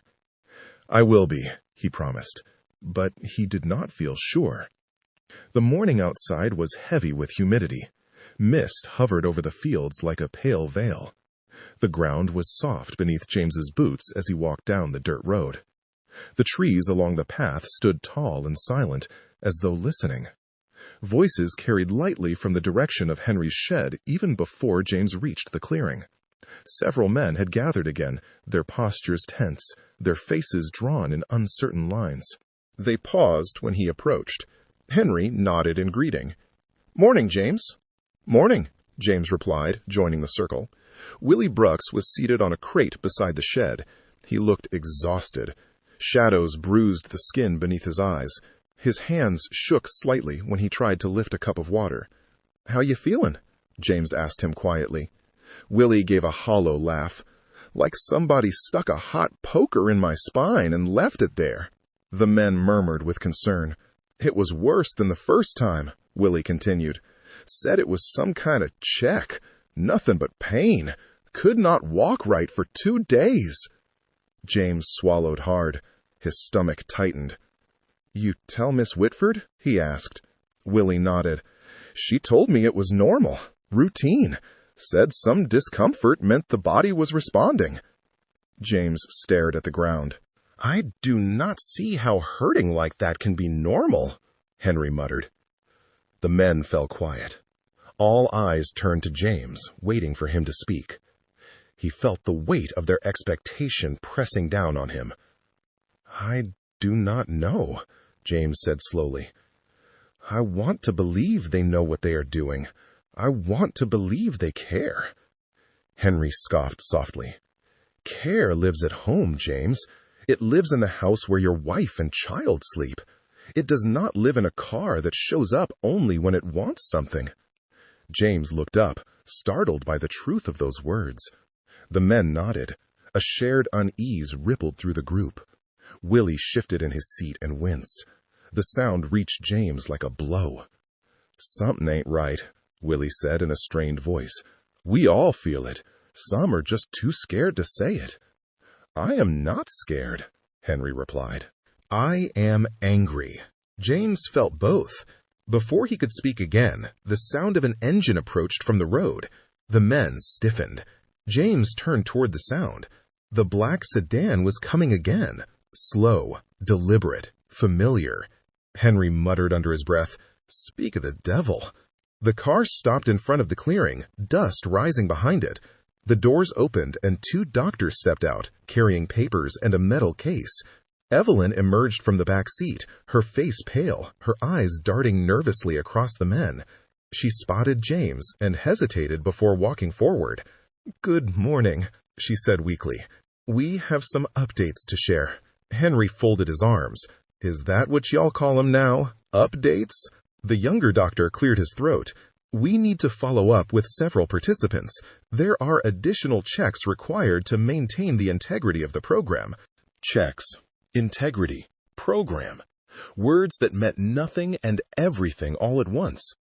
"I will be," he promised, but he did not feel sure. The morning outside was heavy with humidity. Mist hovered over the fields like a pale veil. The ground was soft beneath James's boots as he walked down the dirt road. The trees along the path stood tall and silent, as though listening. Voices carried lightly from the direction of Henry's shed even before James reached the clearing. Several men had gathered again, their postures tense, their faces drawn in uncertain lines. They paused when he approached. Henry nodded in greeting. "Morning, James." "Morning," James replied, joining the circle. Willie Brooks was seated on a crate beside the shed. He looked exhausted. Shadows bruised the skin beneath his eyes. His hands shook slightly when he tried to lift a cup of water. "How you feeling?" James asked him quietly. Willie gave a hollow laugh. "Like somebody stuck a hot poker in my spine and left it there." The men murmured with concern. "It was worse than the first time," Willie continued. "Said it was some kind of check. Nothing but pain. Could not walk right for 2 days. James swallowed hard. His stomach tightened. "You tell Miss Whitford?" he asked. Willie nodded. "She told me it was normal. Routine. Said some discomfort meant the body was responding." James stared at the ground. "I do not see how hurting like that can be normal," Henry muttered. The men fell quiet. All eyes turned to James, waiting for him to speak. He felt the weight of their expectation pressing down on him. "I do not know," James said slowly. "I want to believe they know what they are doing. I want to believe they care." Henry scoffed softly. "Care lives at home, James. It lives in the house where your wife and child sleep. It does not live in a car that shows up only when it wants something." James looked up, startled by the truth of those words. The men nodded. A shared unease rippled through the group. Willie shifted in his seat and winced. The sound reached James like a blow. "Something ain't right," Willie said in a strained voice. "We all feel it. Some are just too scared to say it." "I am not scared," Henry replied. "I am angry." James felt both. Before he could speak again, the sound of an engine approached from the road. The men stiffened. James turned toward the sound. The black sedan was coming again. Slow, deliberate, familiar. Henry muttered under his breath, "Speak of the devil." The car stopped in front of the clearing, dust rising behind it. The doors opened and two doctors stepped out, carrying papers and a metal case. Evelyn emerged from the back seat, her face pale, her eyes darting nervously across the men. She spotted James and hesitated before walking forward. "Good morning," she said weakly. "We have some updates to share." Henry folded his arms. "Is that what y'all call 'em now? Updates?" The younger doctor cleared his throat. "We need to follow up with several participants. There are additional checks required to maintain the integrity of the program." Checks, integrity, program. Words that meant nothing and everything all at once.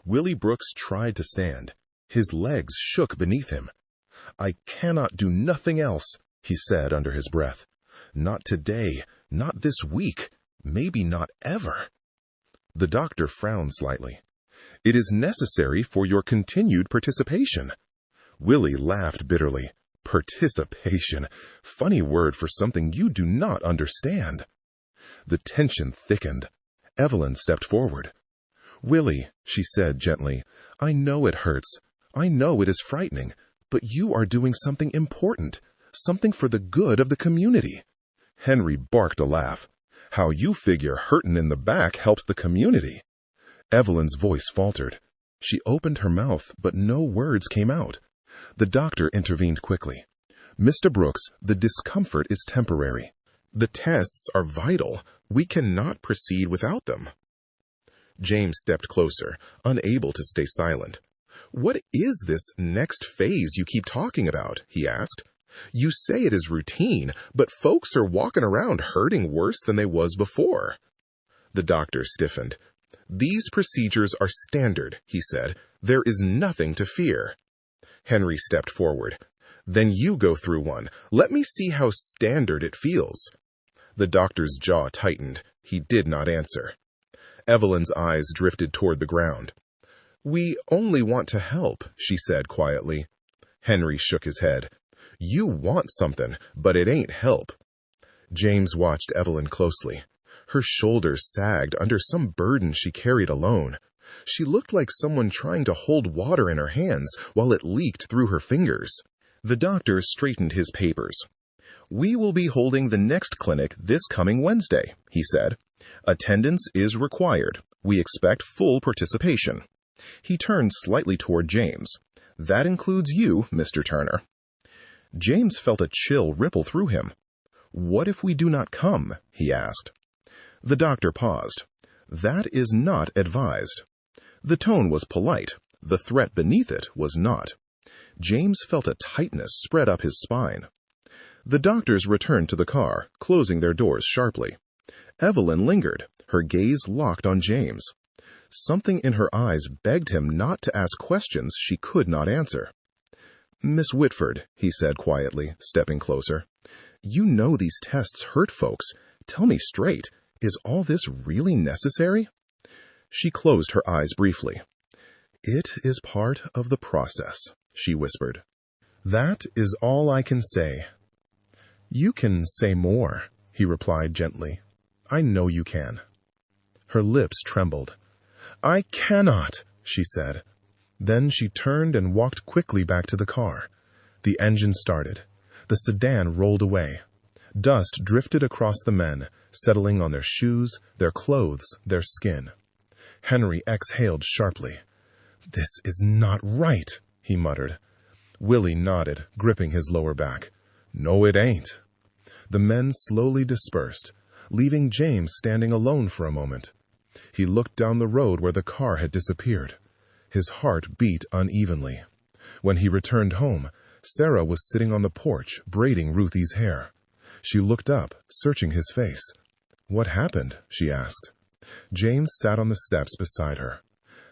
Willie Brooks tried to stand. His legs shook beneath him. "I cannot do nothing else," he said under his breath. "Not today, not this week, maybe not ever." The doctor frowned slightly. "It is necessary for your continued participation." Willie laughed bitterly. Participation. Funny word for something you do not understand. The tension thickened. Evelyn stepped forward. "Willie," she said gently, "I know it hurts. I know it is frightening, but you are doing something important, something for the good of the community." Henry barked a laugh. "How you figure hurting in the back helps the community?" Evelyn's voice faltered. She opened her mouth, but no words came out. The doctor intervened quickly. "Mr. Brooks, the discomfort is temporary. The tests are vital. We cannot proceed without them." James stepped closer, unable to stay silent. "What is this next phase you keep talking about?" he asked. "You say it is routine, but folks are walking around hurting worse than they was before." The doctor stiffened. "These procedures are standard," he said. "There is nothing to fear." Henry stepped forward. "Then you go through one. Let me see how standard it feels." The doctor's jaw tightened. He did not answer. Evelyn's eyes drifted toward the ground. "We only want to help," she said quietly. Henry shook his head. "You want something, but it ain't help." James watched Evelyn closely. Her shoulders sagged under some burden she carried alone. She looked like someone trying to hold water in her hands while it leaked through her fingers. The doctor straightened his papers. "We will be holding the next clinic this coming Wednesday," he said. "Attendance is required. We expect full participation." He turned slightly toward James. "That includes you, Mr. Turner." James felt a chill ripple through him. "What if we do not come?" he asked. The doctor paused. "That is not advised." The tone was polite. The threat beneath it was not. James felt a tightness spread up his spine. The doctors returned to the car, closing their doors sharply. Evelyn lingered, her gaze locked on James. Something in her eyes begged him not to ask questions she could not answer. "Miss Whitford," he said quietly, stepping closer, "you know these tests hurt folks. Tell me straight, is all this really necessary?" She closed her eyes briefly. "It is part of the process," she whispered. "That is all I can say." "You can say more," he replied gently. "I know you can." Her lips trembled. "I cannot," she said. Then she turned and walked quickly back to the car. The engine started. The sedan rolled away. Dust drifted across the men, settling on their shoes, their clothes, their skin. Henry exhaled sharply. "This is not right," he muttered. Willie nodded, gripping his lower back. "No, it ain't." The men slowly dispersed, leaving James standing alone for a moment. He looked down the road where the car had disappeared. His heart beat unevenly. When he returned home, Sarah was sitting on the porch, braiding Ruthie's hair. She looked up, searching his face. "What happened?" she asked. James sat on the steps beside her.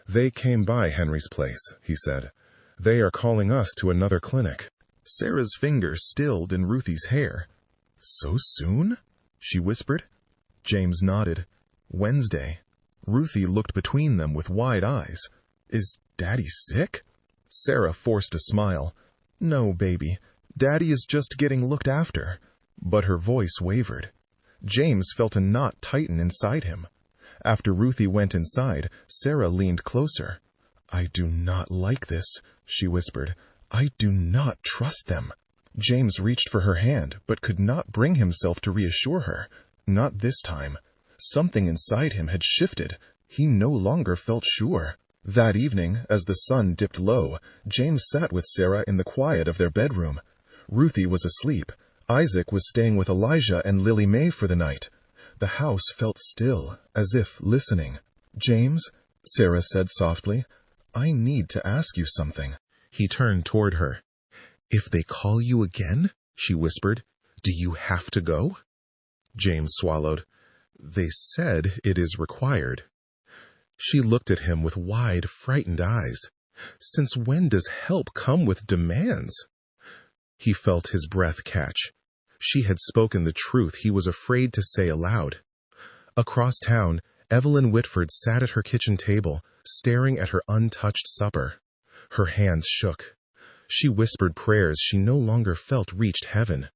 "They came by Henry's place," he said. "They are calling us to another clinic." Sarah's fingers stilled in Ruthie's hair. "So soon?" she whispered. James nodded. "Wednesday." Ruthie looked between them with wide eyes. "Is Daddy sick?" Sarah forced a smile. "No, baby. Daddy is just getting looked after." But her voice wavered. James felt a knot tighten inside him. After Ruthie went inside, Sarah leaned closer. "I do not like this," she whispered. "I do not trust them." James reached for her hand, but could not bring himself to reassure her. Not this time. Something inside him had shifted. He no longer felt sure. That evening, as the sun dipped low, James sat with Sarah in the quiet of their bedroom. Ruthie was asleep. Isaac was staying with Elijah and Lily Mae for the night. The house felt still, as if listening. "James," Sarah said softly, "I need to ask you something." He turned toward her. "If they call you again," she whispered, "do you have to go?" James swallowed. "They said it is required." She looked at him with wide, frightened eyes. "Since when does help come with demands?" He felt his breath catch. She had spoken the truth he was afraid to say aloud. Across town, Evelyn Whitford sat at her kitchen table, staring at her untouched supper. Her hands shook. She whispered prayers she no longer felt reached heaven.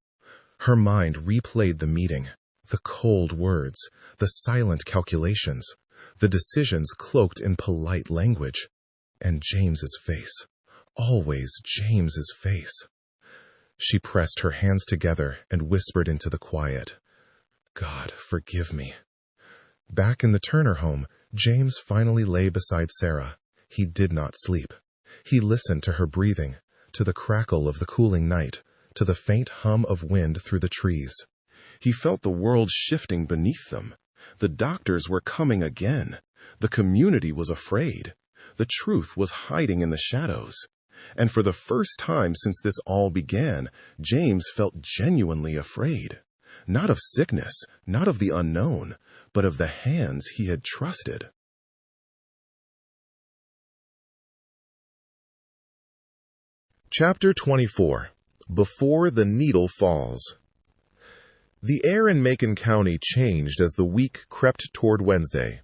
Her mind replayed the meeting, the cold words, the silent calculations, the decisions cloaked in polite language. And James's face. Always James's face. She pressed her hands together and whispered into the quiet, "God, forgive me." Back in the Turner home, James finally lay beside Sarah. He did not sleep. He listened to her breathing, to the crackle of the cooling night, to the faint hum of wind through the trees. He felt the world shifting beneath them. The doctors were coming again. The community was afraid. The truth was hiding in the shadows. And for the first time since this all began, James felt genuinely afraid. Not of sickness, not of the unknown, but of the hands he had trusted. Chapter 24. Before the Needle Falls. The air in Macon County changed as the week crept toward Wednesday.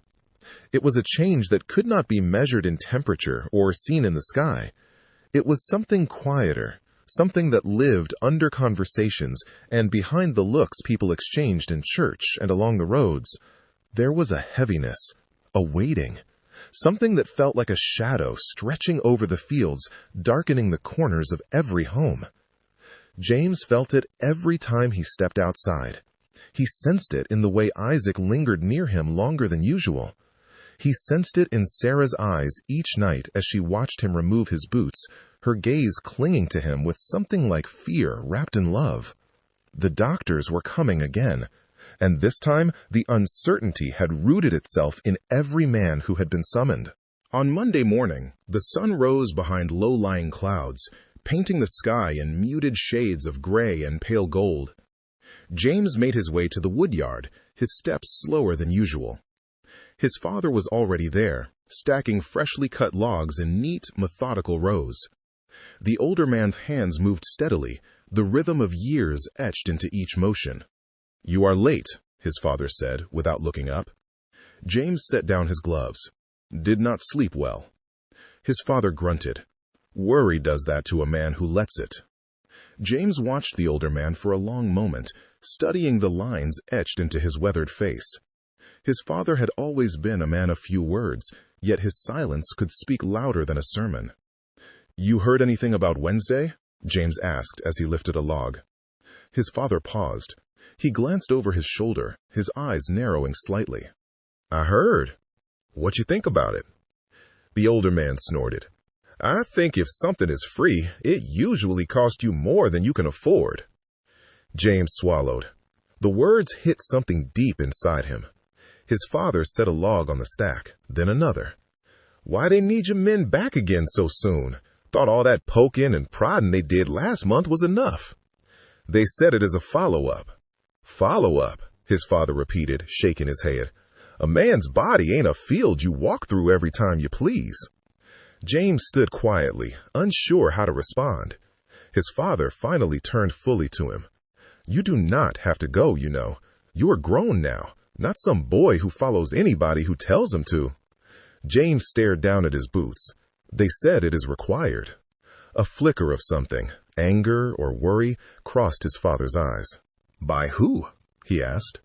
It was a change that could not be measured in temperature or seen in the sky. It was something quieter, something that lived under conversations and behind the looks people exchanged in church and along the roads. There was a heaviness, a waiting, something that felt like a shadow stretching over the fields, darkening the corners of every home. James felt it every time he stepped outside. He sensed it in the way Isaac lingered near him longer than usual. He sensed it in Sarah's eyes each night as she watched him remove his boots, her gaze clinging to him with something like fear wrapped in love. The doctors were coming again, and this time the uncertainty had rooted itself in every man who had been summoned. On Monday morning, the sun rose behind low-lying clouds, painting the sky in muted shades of gray and pale gold. James made his way to the woodyard, his steps slower than usual. His father was already there, stacking freshly cut logs in neat, methodical rows. The older man's hands moved steadily, the rhythm of years etched into each motion. "You are late," his father said, without looking up. James set down his gloves. "Did not sleep well." His father grunted. "Worry does that to a man who lets it." James watched the older man for a long moment, studying the lines etched into his weathered face. His father had always been a man of few words, yet his silence could speak louder than a sermon. "You heard anything about Wednesday?" James asked as he lifted a log. His father paused. He glanced over his shoulder, his eyes narrowing slightly. "I heard. What you think about it?" The older man snorted. "I think if something is free, it usually costs you more than you can afford." James swallowed. The words hit something deep inside him. His father set a log on the stack, then another. Why they need your men back again so soon? Thought all that poking and prodding they did last month was enough. They said it as a follow-up. Follow-up, his father repeated, shaking his head. A man's body ain't a field you walk through every time you please. James stood quietly, unsure how to respond. His father finally turned fully to him. You do not have to go, you know. You are grown now, not some boy who follows anybody who tells him to. James stared down at his boots. They said it is required. A flicker of something, anger or worry, crossed his father's eyes. By who? He asked.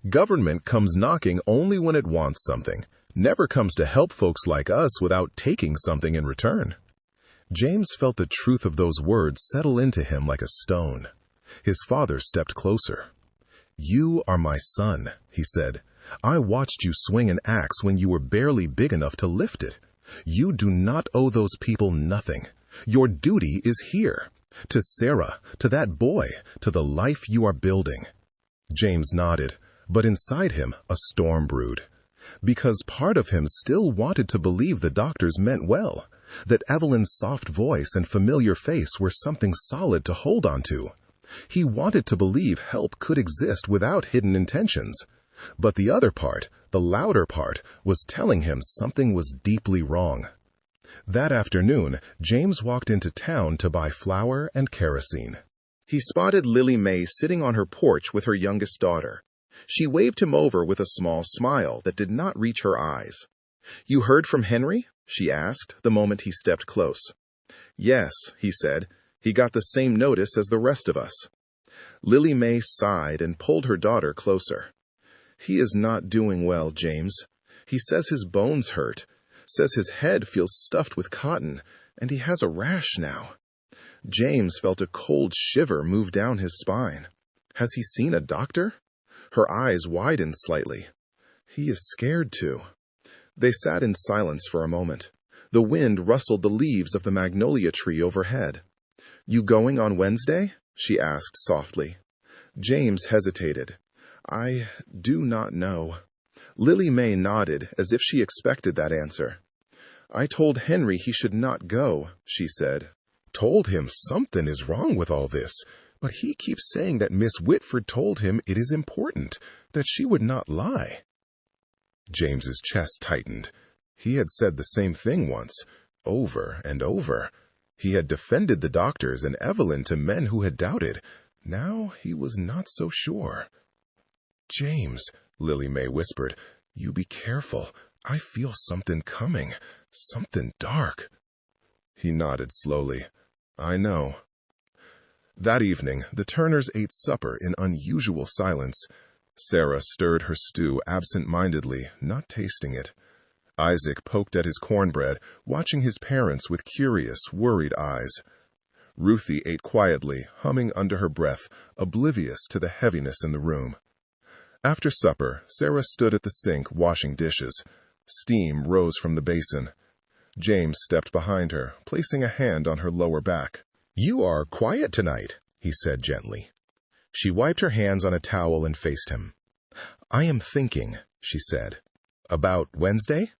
Government comes knocking only when it wants something. Never comes to help folks like us without taking something in return. James felt the truth of those words settle into him like a stone. His father stepped closer. You are my son, he said. I watched you swing an axe when you were barely big enough to lift it. You do not owe those people nothing. Your duty is here. To Sarah, to that boy, to the life you are building. James nodded, but inside him a storm brewed. Because part of him still wanted to believe the doctors meant well, that Evelyn's soft voice and familiar face were something solid to hold on to. He wanted to believe help could exist without hidden intentions. But the other part, the louder part, was telling him something was deeply wrong. That afternoon, James walked into town to buy flour and kerosene. He spotted Lily May sitting on her porch with her youngest daughter. She waved him over with a small smile that did not reach her eyes. You heard from Henry? She asked, the moment he stepped close. Yes, he said. He got the same notice as the rest of us. Lily May sighed and pulled her daughter closer. He is not doing well, James. He says his bones hurt, says his head feels stuffed with cotton, and he has a rash now. James felt a cold shiver move down his spine. Has he seen a doctor? Her eyes widened slightly. He is scared too. They sat in silence for a moment. The wind rustled the leaves of the magnolia tree overhead. You going on Wednesday? She asked softly. James hesitated. I do not know. Lily May nodded as if she expected that answer. I told Henry he should not go, she said. Told him something is wrong with all this, but he keeps saying that Miss Whitford told him it is important, that she would not lie. James's chest tightened. He had said the same thing once, over and over. He had defended the doctors and Evelyn to men who had doubted. Now he was not so sure. James, Lily May whispered, you be careful. I feel something coming, something dark. He nodded slowly. I know. That evening, the Turners ate supper in unusual silence. Sarah stirred her stew absent-mindedly, not tasting it. Isaac poked at his cornbread, watching his parents with curious, worried eyes. Ruthie ate quietly, humming under her breath, oblivious to the heaviness in the room. After supper, Sarah stood at the sink washing dishes. Steam rose from the basin. James stepped behind her, placing a hand on her lower back. You are quiet tonight, he said gently. She wiped her hands on a towel and faced him. I am thinking, she said. About Wednesday?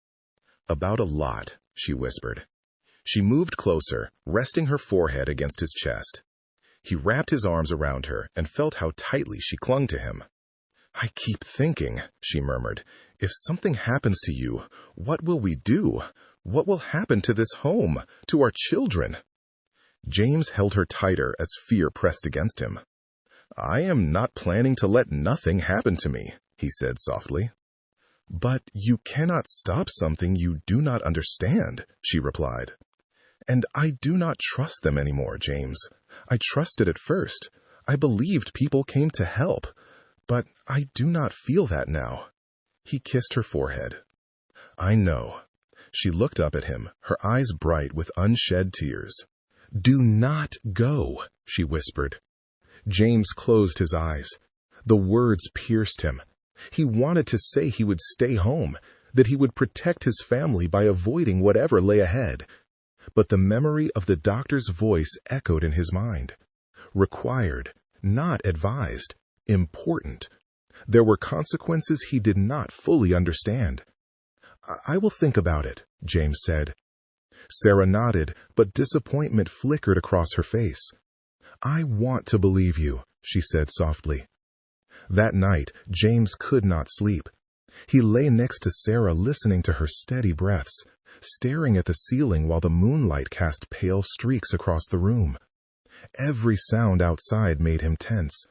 About a lot, she whispered. She moved closer, resting her forehead against his chest. He wrapped his arms around her and felt how tightly she clung to him. I keep thinking, she murmured, if something happens to you, what will we do? What will happen to this home, to our children? James held her tighter as fear pressed against him. I am not planning to let nothing happen to me, he said softly. But you cannot stop something you do not understand, she replied. And I do not trust them anymore, James. I trusted at first. I believed people came to help. But I do not feel that now. He kissed her forehead. I know. She looked up at him, her eyes bright with unshed tears. Do not go, she whispered. James closed his eyes. The words pierced him. He wanted to say he would stay home, that he would protect his family by avoiding whatever lay ahead. But the memory of the doctor's voice echoed in his mind. Required, not advised. Important. There were consequences he did not fully understand. I will think about it, James said. Sarah nodded, but disappointment flickered across her face. I want to believe you, she said softly. That night, James could not sleep. He lay next to Sarah, listening to her steady breaths, staring at the ceiling while the moonlight cast pale streaks across the room. Every sound outside made him tense.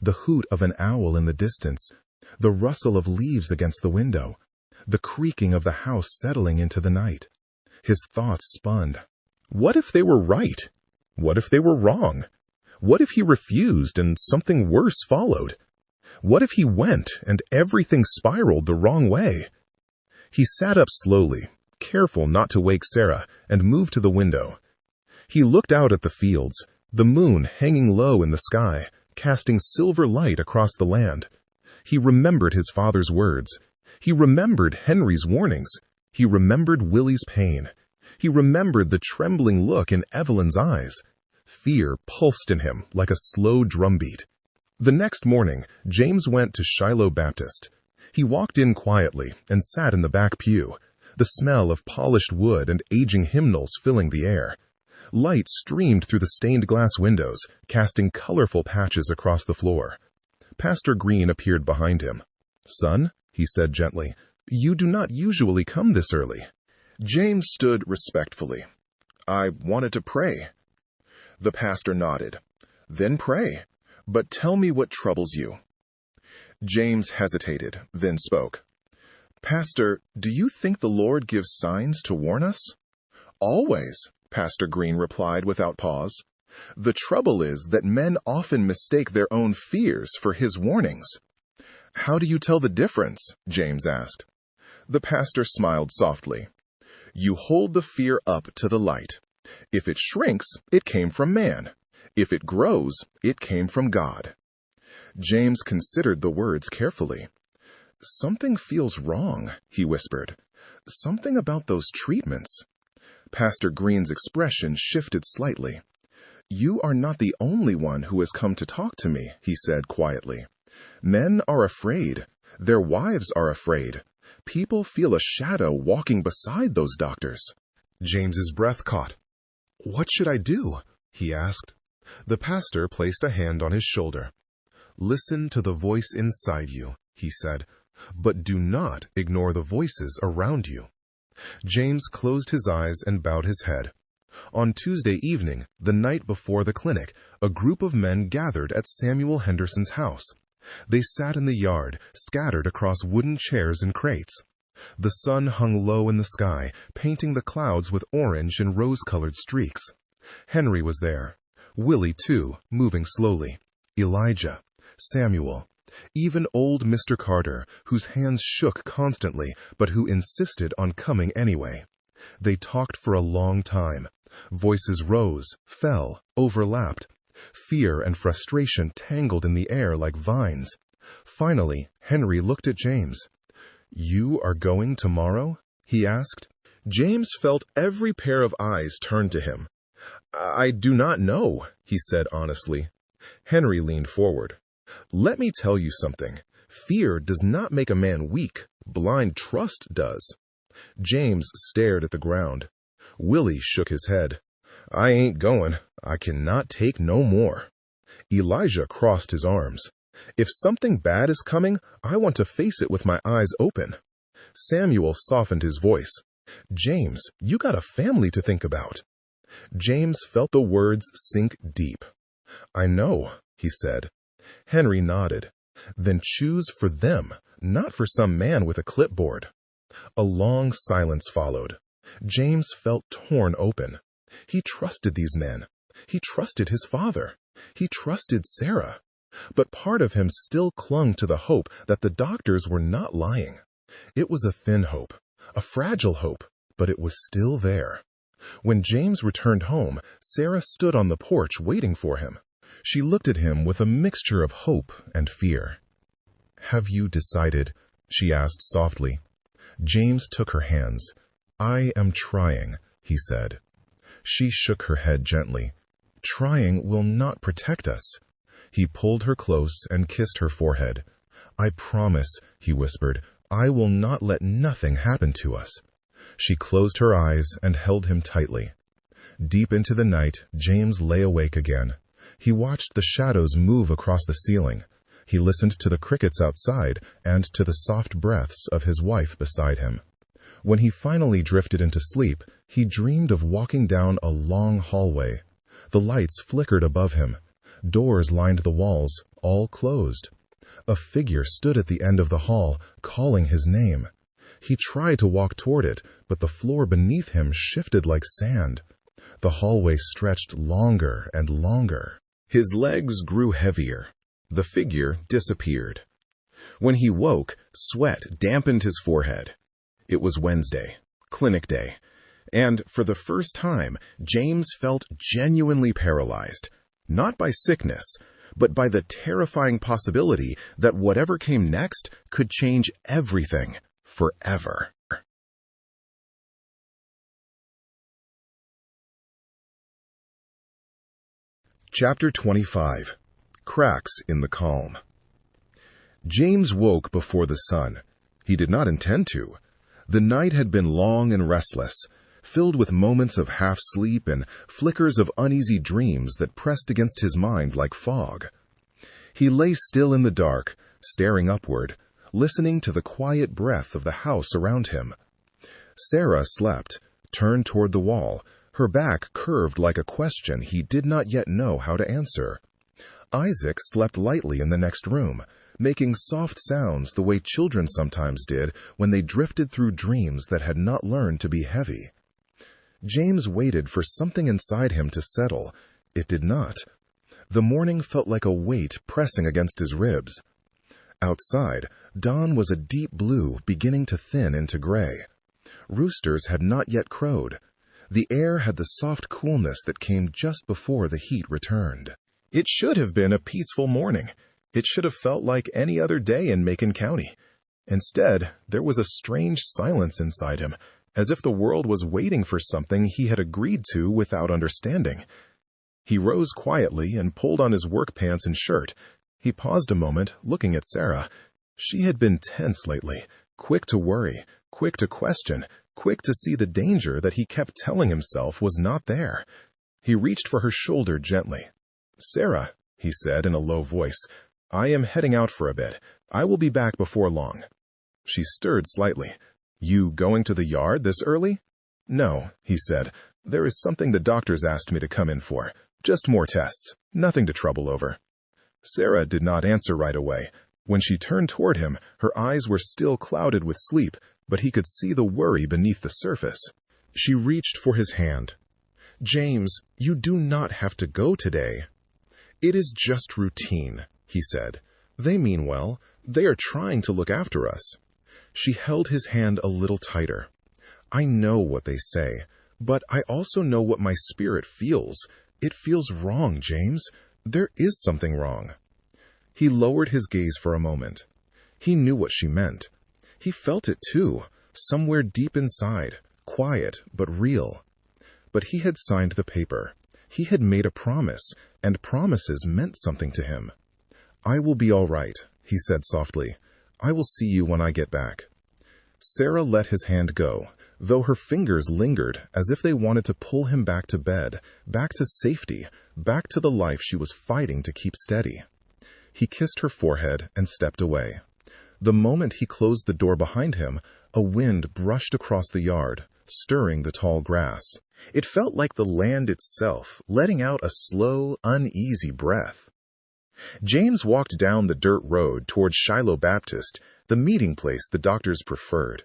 The hoot of an owl in the distance, the rustle of leaves against the window, the creaking of the house settling into the night. His thoughts spun. What if they were right? What if they were wrong? What if he refused and something worse followed? What if he went and everything spiraled the wrong way? He sat up slowly, careful not to wake Sarah, and moved to the window. He looked out at the fields, the moon hanging low in the sky, casting silver light across the land. He remembered his father's words. He remembered Henry's warnings. He remembered Willie's pain. He remembered the trembling look in Evelyn's eyes. Fear pulsed in him like a slow drumbeat. The next morning, James went to Shiloh Baptist. He walked in quietly and sat in the back pew, the smell of polished wood and aging hymnals filling the air. Light streamed through the stained glass windows, casting colorful patches across the floor. Pastor Green appeared behind him. "Son," he said gently, "you do not usually come this early." James stood respectfully. "I wanted to pray." The pastor nodded. "Then pray, but tell me what troubles you." James hesitated, then spoke. "Pastor, do you think the Lord gives signs to warn us?" "Always," Pastor Green replied without pause. "The trouble is that men often mistake their own fears for his warnings." "How do you tell the difference?" James asked. The pastor smiled softly. "You hold the fear up to the light. If it shrinks, it came from man. If it grows, it came from God." James considered the words carefully. "Something feels wrong," he whispered. "Something about those treatments." Pastor Green's expression shifted slightly. "You are not the only one who has come to talk to me," he said quietly. "Men are afraid. Their wives are afraid. People feel a shadow walking beside those doctors." James's breath caught. "What should I do?" he asked. The pastor placed a hand on his shoulder. "Listen to the voice inside you," he said, "but do not ignore the voices around you." James closed his eyes and bowed his head. On Tuesday evening, the night before the clinic, a group of men gathered at Samuel Henderson's house. They sat in the yard, scattered across wooden chairs and crates. The sun hung low in the sky, painting the clouds with orange and rose-colored streaks. Henry was there. Willie, too, moving slowly. Elijah. Samuel. Even old Mr. Carter, whose hands shook constantly, but who insisted on coming anyway. They talked for a long time. Voices rose, fell, overlapped. Fear and frustration tangled in the air like vines. Finally, Henry looked at James. "You are going tomorrow?" he asked. James felt every pair of eyes turn to him. "I do not know," he said honestly. Henry leaned forward. "Let me tell you something. Fear does not make a man weak. Blind trust does." James stared at the ground. Willie shook his head. "I ain't going. I cannot take no more." Elijah crossed his arms. "If something bad is coming, I want to face it with my eyes open." Samuel softened his voice. "James, you got a family to think about." James felt the words sink deep. "I know," he said. Henry nodded. "Then choose for them, not for some man with a clipboard." A long silence followed. James felt torn open. He trusted these men. He trusted his father. He trusted Sarah. But part of him still clung to the hope that the doctors were not lying. It was a thin hope, a fragile hope, but it was still there. When James returned home, Sarah stood on the porch waiting for him. She looked at him with a mixture of hope and fear. "Have you decided?" she asked softly. James took her hands. "I am trying," he said. She shook her head gently. "Trying will not protect us." He pulled her close and kissed her forehead. "I promise," he whispered, I will not let nothing happen to us." She closed her eyes and held him tightly. Deep into the night, James lay awake again. He watched the shadows move across the ceiling. He listened to the crickets outside and to the soft breaths of his wife beside him. When he finally drifted into sleep, he dreamed of walking down a long hallway. The lights flickered above him. Doors lined the walls, all closed. A figure stood at the end of the hall, calling his name. He tried to walk toward it, but the floor beneath him shifted like sand. The hallway stretched longer and longer. His legs grew heavier. The figure disappeared. When he woke, sweat dampened his forehead. It was Wednesday, clinic day, and for the first time, James felt genuinely paralyzed, not by sickness, but by the terrifying possibility that whatever came next could change everything forever. Chapter 25. Cracks in the Calm. James woke before the sun. He did not intend to. The night had been long and restless, filled with moments of half-sleep and flickers of uneasy dreams that pressed against his mind like fog. He lay still in the dark, staring upward, listening to the quiet breath of the house around him. Sarah slept, turned toward the wall, her back curved like a question he did not yet know how to answer. Isaac slept lightly in the next room, making soft sounds the way children sometimes did when they drifted through dreams that had not learned to be heavy. James waited for something inside him to settle. It did not. The morning felt like a weight pressing against his ribs. Outside, dawn was a deep blue beginning to thin into gray. Roosters had not yet crowed. The air had the soft coolness that came just before the heat returned. It should have been a peaceful morning. It should have felt like any other day in Macon County. Instead, there was a strange silence inside him, as if the world was waiting for something he had agreed to without understanding. He rose quietly and pulled on his work pants and shirt. He paused a moment, looking at Sarah. She had been tense lately, quick to worry, quick to question, quick to see the danger that he kept telling himself was not there. He reached for her shoulder gently. "Sarah," he said in a low voice, "I am heading out for a bit. I will be back before long." She stirred slightly. "You going to the yard this early?" "No," he said. "There is something the doctors asked me to come in for. Just more tests. Nothing to trouble over." Sarah did not answer right away. When she turned toward him, her eyes were still clouded with sleep, but he could see the worry beneath the surface. She reached for his hand. "James, you do not have to go today." "It is just routine," he said. "They mean well. They are trying to look after us." She held his hand a little tighter. "I know what they say, but I also know what my spirit feels. It feels wrong, James. There is something wrong." He lowered his gaze for a moment. He knew what she meant. He felt it too, somewhere deep inside, quiet but real. But he had signed the paper. He had made a promise, and promises meant something to him. "I will be all right," he said softly. "I will see you when I get back." Sarah let his hand go, though her fingers lingered as if they wanted to pull him back to bed, back to safety, back to the life she was fighting to keep steady. He kissed her forehead and stepped away. The moment he closed the door behind him, a wind brushed across the yard, stirring the tall grass. It felt like the land itself, letting out a slow, uneasy breath. James walked down the dirt road toward Shiloh Baptist, the meeting place the doctors preferred.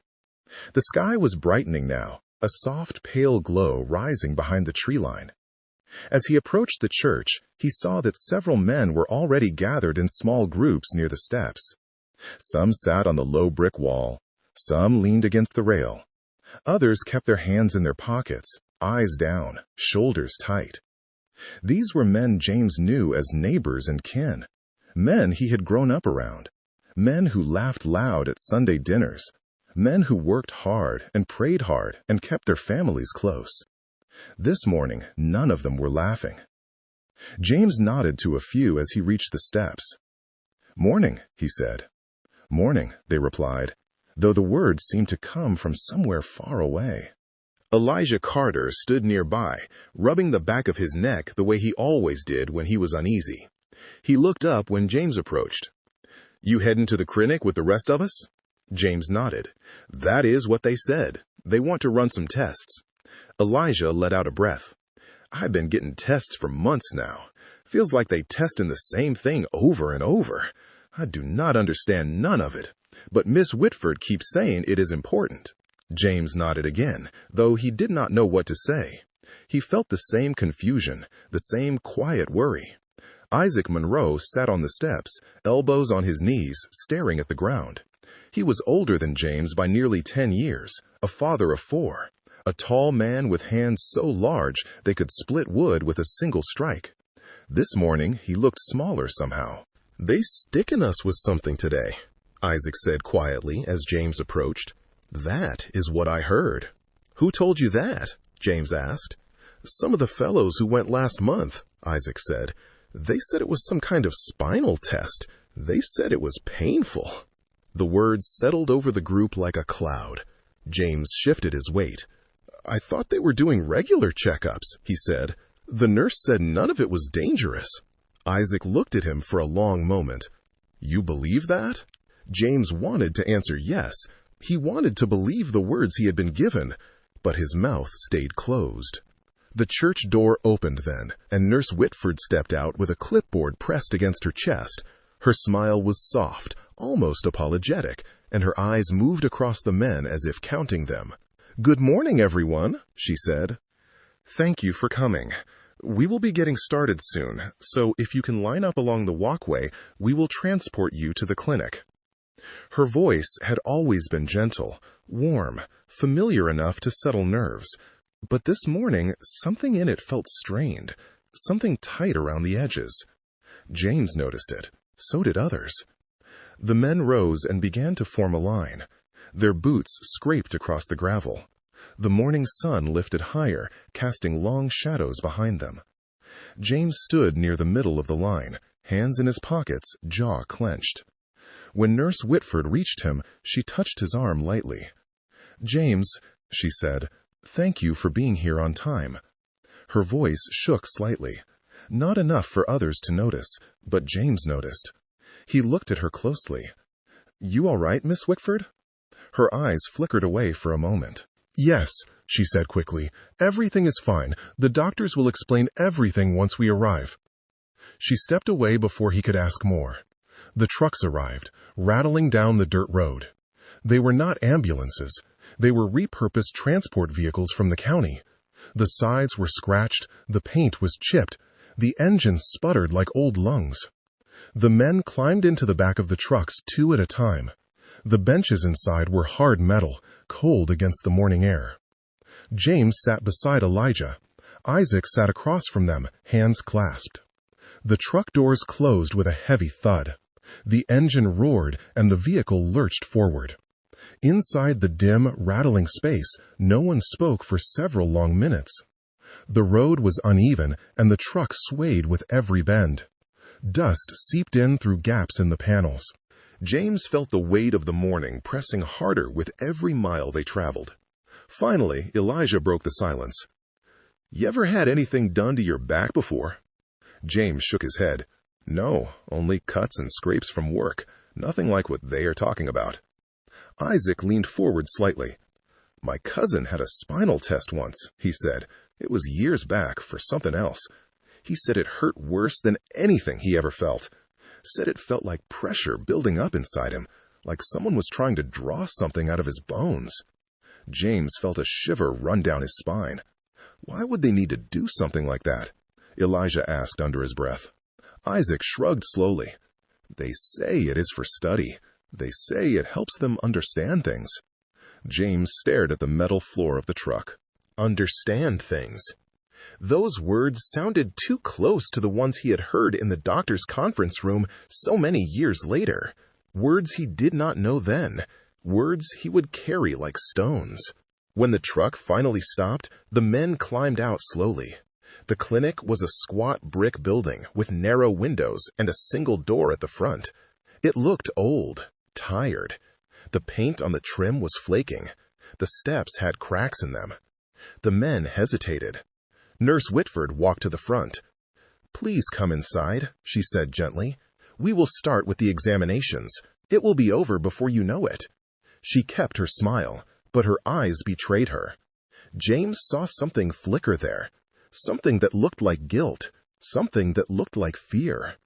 The sky was brightening now, a soft, pale glow rising behind the tree line. As he approached the church, he saw that several men were already gathered in small groups near the steps. Some sat on the low brick wall, some leaned against the rail. Others kept their hands in their pockets, eyes down, shoulders tight. These were men James knew as neighbors and kin, men he had grown up around, men who laughed loud at Sunday dinners, men who worked hard and prayed hard and kept their families close. This morning, none of them were laughing. James nodded to a few as he reached the steps. "Morning," he said. "Morning," they replied. though the words seemed to come from somewhere far away. Elijah Carter stood nearby, rubbing the back of his neck the way he always did when he was uneasy. He looked up when James approached. "You heading to the clinic with the rest of us?" James nodded. "That is what they said. They want to run some tests." Elijah let out a breath. "I've been getting tests for months now. Feels like they testing the same thing over and over. I do not understand none of it, but Miss Whitford keeps saying it is important." James nodded again, though he did not know what to say. He felt the same confusion, the same quiet worry. Isaac Monroe sat on the steps, elbows on his knees, staring at the ground. He was older than James by nearly 10 years, a father of 4, a tall man with hands so large they could split wood with a single strike. This morning he looked smaller somehow. "They sticking us with something today," Isaac said quietly as James approached. "That is what I heard." "Who told you that?" James asked. "Some of the fellows who went last month," Isaac said. "They said it was some kind of spinal test. They said it was painful." The words settled over the group like a cloud. James shifted his weight. "I thought they were doing regular checkups," he said. "The nurse said none of it was dangerous." Isaac looked at him for a long moment. "You believe that?" James wanted to answer yes. He wanted to believe the words he had been given, but his mouth stayed closed. The church door opened then, and Nurse Whitford stepped out with a clipboard pressed against her chest. Her smile was soft, almost apologetic, and her eyes moved across the men as if counting them. "Good morning, everyone," she said. "Thank you for coming. We will be getting started soon, so if you can line up along the walkway, we will transport you to the clinic." Her voice had always been gentle, warm, familiar enough to settle nerves, but this morning something in it felt strained, something tight around the edges. James noticed it. So did others. The men rose and began to form a line. Their boots scraped across the gravel. The morning sun lifted higher, casting long shadows behind them. James stood near the middle of the line, hands in his pockets, jaw clenched. When Nurse Whitford reached him, she touched his arm lightly. "James," she said, "thank you for being here on time." Her voice shook slightly. Not enough for others to notice, but James noticed. He looked at her closely. "You all right, Miss Whitford?" Her eyes flickered away for a moment. "Yes," she said quickly. "Everything is fine. The doctors will explain everything once we arrive." She stepped away before he could ask more. The trucks arrived, rattling down the dirt road. They were not ambulances. They were repurposed transport vehicles from the county. The sides were scratched, the paint was chipped, the engines sputtered like old lungs. The men climbed into the back of the trucks 2 at a time. The benches inside were hard metal, cold against the morning air. James sat beside Elijah. Isaac sat across from them, hands clasped. The truck doors closed with a heavy thud. The engine roared, and the vehicle lurched forward. Inside the dim, rattling space, no one spoke for several long minutes. The road was uneven, and the truck swayed with every bend. Dust seeped in through gaps in the panels. James felt the weight of the morning pressing harder with every mile they traveled. Finally, Elijah broke the silence. "You ever had anything done to your back before?" James shook his head. "No, only cuts and scrapes from work. Nothing like what they are talking about." Isaac leaned forward slightly. "My cousin had a spinal test once," he said. "It was years back, for something else. He said it hurt worse than anything he ever felt. Said it felt like pressure building up inside him, like someone was trying to draw something out of his bones." James felt a shiver run down his spine. "Why would they need to do something like that?" Elijah asked under his breath. Isaac shrugged slowly. "They say it is for study. They say it helps them understand things." James stared at the metal floor of the truck. Understand things. Those words sounded too close to the ones he had heard in the doctor's conference room so many years later. Words he did not know then. Words he would carry like stones. When the truck finally stopped, the men climbed out slowly. The clinic was a squat brick building with narrow windows and a single door at the front. It looked old, tired. The paint on the trim was flaking. The steps had cracks in them. The men hesitated. Nurse Whitford walked to the front. "Please come inside," she said gently. "We will start with the examinations. It will be over before you know it." She kept her smile, but her eyes betrayed her. James saw something flicker there, something that looked like guilt, something that looked like fear.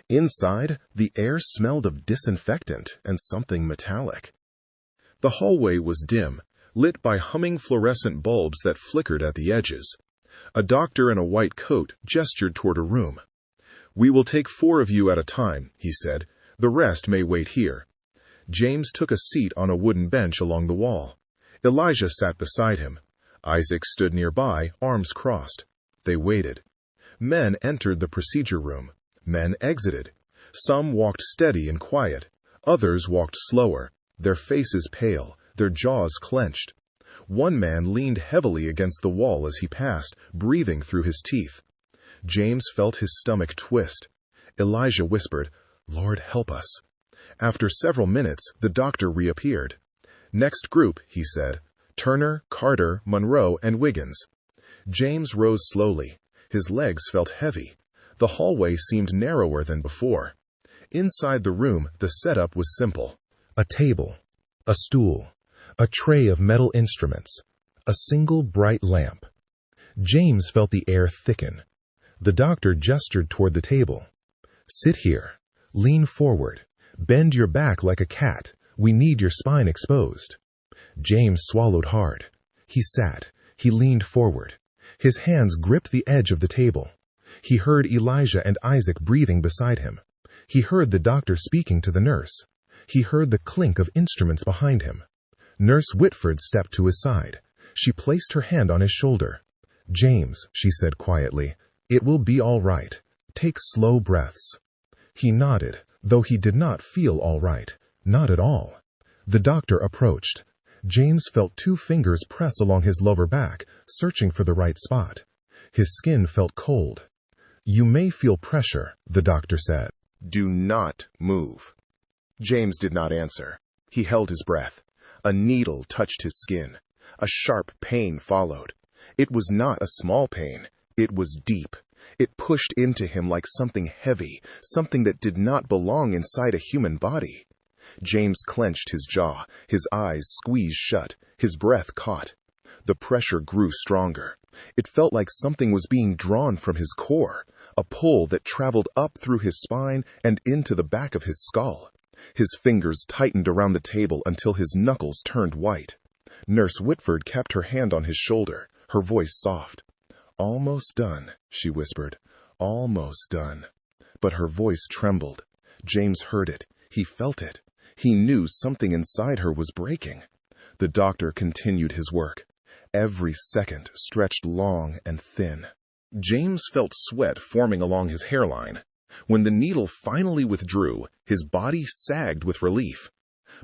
Inside, the air smelled of disinfectant and something metallic. The hallway was dim, lit by humming fluorescent bulbs that flickered at the edges. A doctor in a white coat gestured toward a room. "We will take 4 of you at a time," he said. "The rest may wait here." James took a seat on a wooden bench along the wall. Elijah sat beside him. Isaac stood nearby, arms crossed. They waited. Men entered the procedure room. Men exited. Some walked steady and quiet. Others walked slower, their faces pale, their jaws clenched. One man leaned heavily against the wall as he passed, breathing through his teeth. James felt his stomach twist. Elijah whispered, "Lord, help us." After several minutes, the doctor reappeared. "Next group," he said. "Turner, Carter, Monroe, and Wiggins." James rose slowly. His legs felt heavy. The hallway seemed narrower than before. Inside the room, the setup was simple. A table, a stool, a tray of metal instruments, a single bright lamp. James felt the air thicken. The doctor gestured toward the table. "Sit here. Lean forward. Bend your back like a cat. We need your spine exposed." James swallowed hard. He sat. He leaned forward. His hands gripped the edge of the table. He heard Elijah and Isaac breathing beside him. He heard the doctor speaking to the nurse. He heard the clink of instruments behind him. Nurse Whitford stepped to his side. She placed her hand on his shoulder. "James," she said quietly, "it will be all right. Take slow breaths." He nodded, though he did not feel all right. Not at all. The doctor approached. James felt 2 fingers press along his lower back, searching for the right spot. His skin felt cold. "You may feel pressure," the doctor said. "Do not move." James did not answer. He held his breath. A needle touched his skin. A sharp pain followed. It was not a small pain. It was deep. It pushed into him like something heavy, something that did not belong inside a human body. James clenched his jaw, his eyes squeezed shut, his breath caught. The pressure grew stronger. It felt like something was being drawn from his core, a pull that traveled up through his spine and into the back of his skull. His fingers tightened around the table until his knuckles turned white. Nurse Whitford kept her hand on his shoulder, her voice soft. "Almost done," she whispered. "Almost done." But her voice trembled. James heard it. He felt it. He knew something inside her was breaking. The doctor continued his work. Every second stretched long and thin. James felt sweat forming along his hairline. When the needle finally withdrew, his body sagged with relief.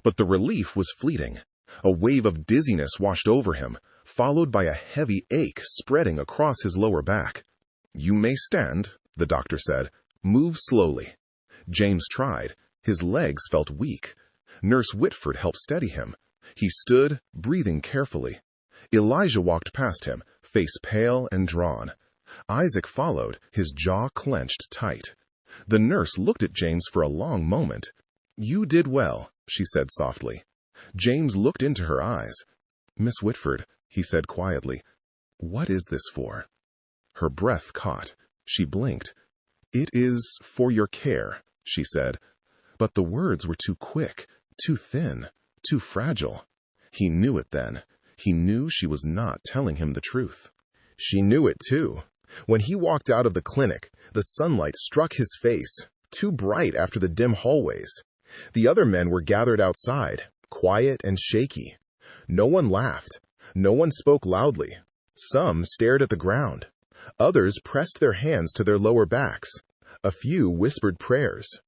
But the relief was fleeting. A wave of dizziness washed over him, followed by a heavy ache spreading across his lower back. "You may stand," the doctor said. "Move slowly." James tried. His legs felt weak. Nurse Whitford helped steady him. He stood, breathing carefully. Elijah walked past him, face pale and drawn. Isaac followed, his jaw clenched tight. The nurse looked at James for a long moment. "You did well," she said softly. James looked into her eyes. "Miss Whitford," he said quietly, "what is this for?" Her breath caught. She blinked. "It is for your care," she said. But the words were too quick, too thin, too fragile. He knew it then. He knew she was not telling him the truth. She knew it too. When he walked out of the clinic, the sunlight struck his face, too bright after the dim hallways. The other men were gathered outside, quiet and shaky. No one laughed. No one spoke loudly. Some stared at the ground. Others pressed their hands to their lower backs. A few whispered prayers.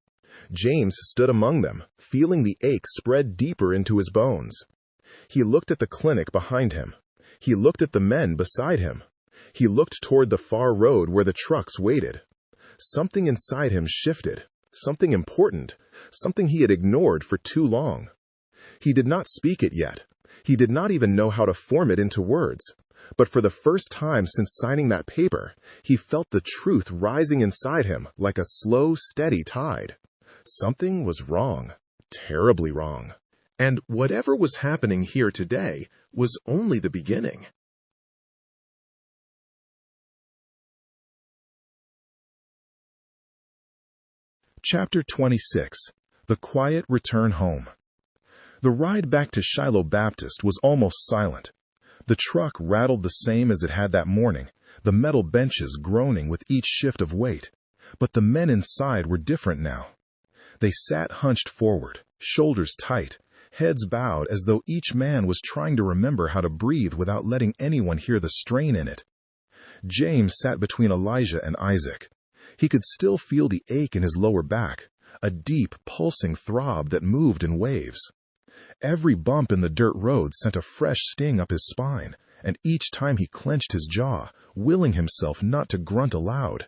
James stood among them, feeling the ache spread deeper into his bones. He looked at the clinic behind him. He looked at the men beside him. He looked toward the far road where the trucks waited. Something inside him shifted, something important, something he had ignored for too long. He did not speak it yet. He did not even know how to form it into words. But for the first time since signing that paper, he felt the truth rising inside him like a slow, steady tide. Something was wrong, terribly wrong. And whatever was happening here today was only the beginning. Chapter 26. The Quiet Return Home. The ride back to Shiloh Baptist was almost silent. The truck rattled the same as it had that morning, the metal benches groaning with each shift of weight. But the men inside were different now. They sat hunched forward, shoulders tight, heads bowed as though each man was trying to remember how to breathe without letting anyone hear the strain in it. James sat between Elijah and Isaac. He could still feel the ache in his lower back, a deep, pulsing throb that moved in waves. Every bump in the dirt road sent a fresh sting up his spine, and each time he clenched his jaw, willing himself not to grunt aloud.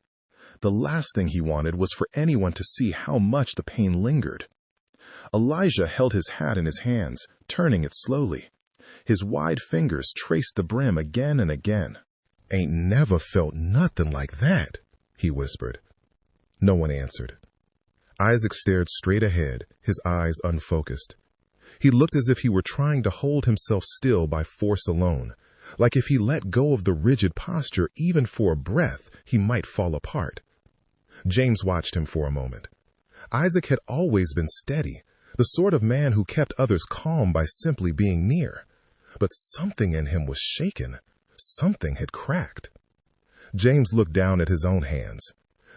The last thing he wanted was for anyone to see how much the pain lingered. Elijah held his hat in his hands, turning it slowly. His wide fingers traced the brim again and again. "Ain't never felt nothing like that," he whispered. No one answered. Isaac stared straight ahead, his eyes unfocused. He looked as if he were trying to hold himself still by force alone, like if he let go of the rigid posture even for a breath, he might fall apart. James watched him for a moment. Isaac had always been steady, the sort of man who kept others calm by simply being near. But something in him was shaken. Something had cracked. James looked down at his own hands.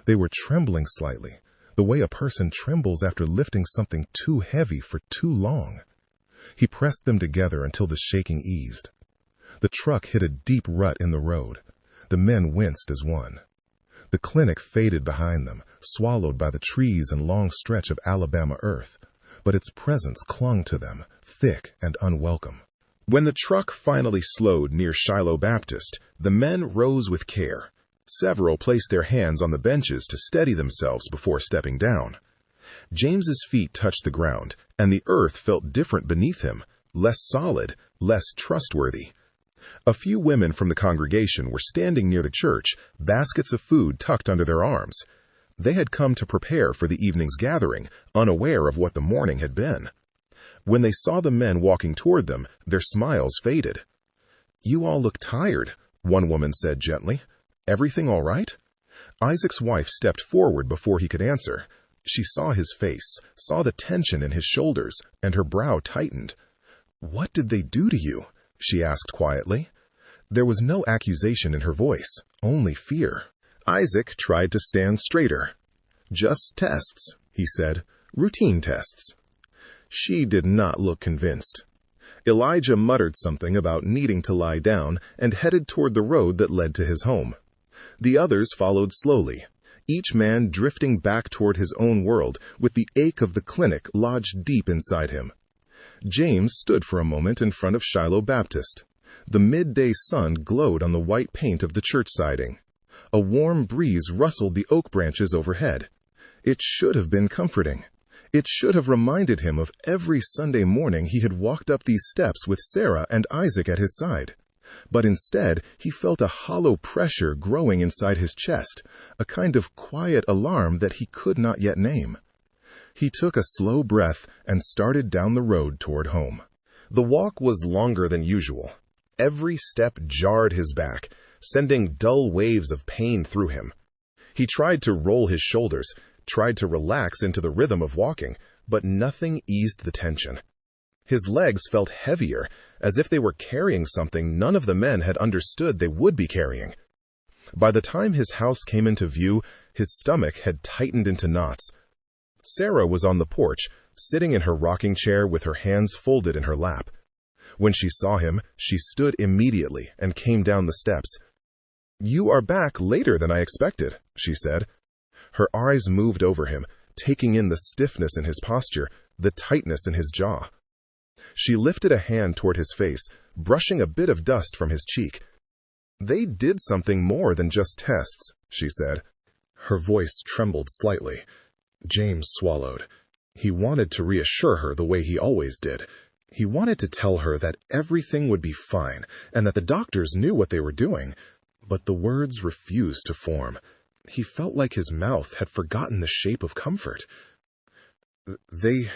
They were trembling slightly, the way a person trembles after lifting something too heavy for too long. He pressed them together until the shaking eased. The truck hit a deep rut in the road. The men winced as one. The clinic faded behind them, swallowed by the trees and long stretch of Alabama earth, but its presence clung to them, thick and unwelcome. When the truck finally slowed near Shiloh Baptist, the men rose with care. Several placed their hands on the benches to steady themselves before stepping down. James's feet touched the ground, and the earth felt different beneath him, less solid, less trustworthy. A few women from the congregation were standing near the church, baskets of food tucked under their arms. They had come to prepare for the evening's gathering, unaware of what the morning had been. When they saw the men walking toward them, their smiles faded. "You all look tired," one woman said gently. "Everything all right?" Isaac's wife stepped forward before he could answer. She saw his face, saw the tension in his shoulders, and her brow tightened. "What did they do to you?" she asked quietly. There was no accusation in her voice, only fear. Isaac tried to stand straighter. "Just tests," he said. "Routine tests." She did not look convinced. Elijah muttered something about needing to lie down and headed toward the road that led to his home. The others followed slowly, each man drifting back toward his own world with the ache of the clinic lodged deep inside him. James stood for a moment in front of Shiloh Baptist. The midday sun glowed on the white paint of the church siding. A warm breeze rustled the oak branches overhead. It should have been comforting. It should have reminded him of every Sunday morning he had walked up these steps with Sarah and Isaac at his side. But instead, he felt a hollow pressure growing inside his chest, a kind of quiet alarm that he could not yet name. He took a slow breath and started down the road toward home. The walk was longer than usual. Every step jarred his back, sending dull waves of pain through him. He tried to roll his shoulders, tried to relax into the rhythm of walking, but nothing eased the tension. His legs felt heavier, as if they were carrying something none of the men had understood they would be carrying. By the time his house came into view, his stomach had tightened into knots. Sarah was on the porch, sitting in her rocking chair with her hands folded in her lap. When she saw him, she stood immediately and came down the steps. "You are back later than I expected," she said. Her eyes moved over him, taking in the stiffness in his posture, the tightness in his jaw. She lifted a hand toward his face, brushing a bit of dust from his cheek. "They did something more than just tests," she said. Her voice trembled slightly. James swallowed. He wanted to reassure her the way he always did. He wanted to tell her that everything would be fine and that the doctors knew what they were doing, but the words refused to form. He felt like his mouth had forgotten the shape of comfort. "They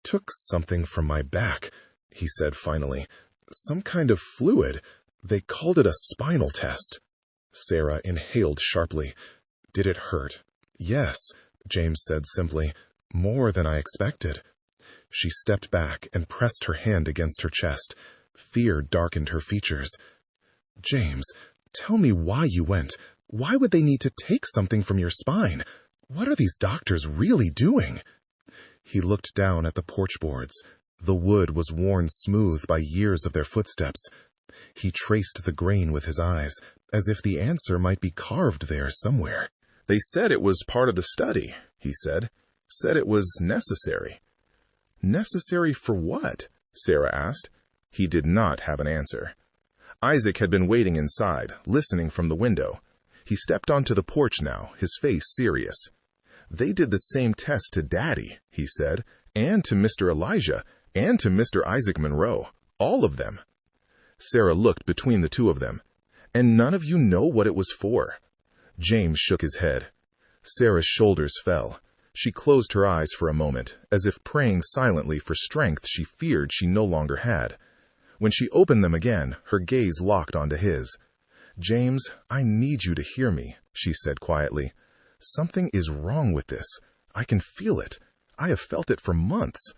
took something from my back," he said finally. "Some kind of fluid. They called it a spinal test." Sarah inhaled sharply. "Did it hurt?" "Yes," James said simply. "More than I expected." She stepped back and pressed her hand against her chest. Fear darkened her features. "James, tell me why you went. Why would they need to take something from your spine? What are these doctors really doing?" He looked down at the porch boards. The wood was worn smooth by years of their footsteps. He traced the grain with his eyes, as if the answer might be carved there somewhere. "They said it was part of the study," he said. "Said it was necessary." "Necessary for what?" Sarah asked. He did not have an answer. Isaac had been waiting inside, listening from the window. He stepped onto the porch now, his face serious. "They did the same test to Daddy," he said, "and to Mr. Elijah, and to Mr. Isaac Monroe. All of them." Sarah looked between the two of them. "And none of you know what it was for?" James shook his head. Sarah's shoulders fell. She closed her eyes for a moment, as if praying silently for strength she feared she no longer had. When she opened them again, her gaze locked onto his. "James, I need you to hear me," she said quietly. "Something is wrong with this. I can feel it. I have felt it for months.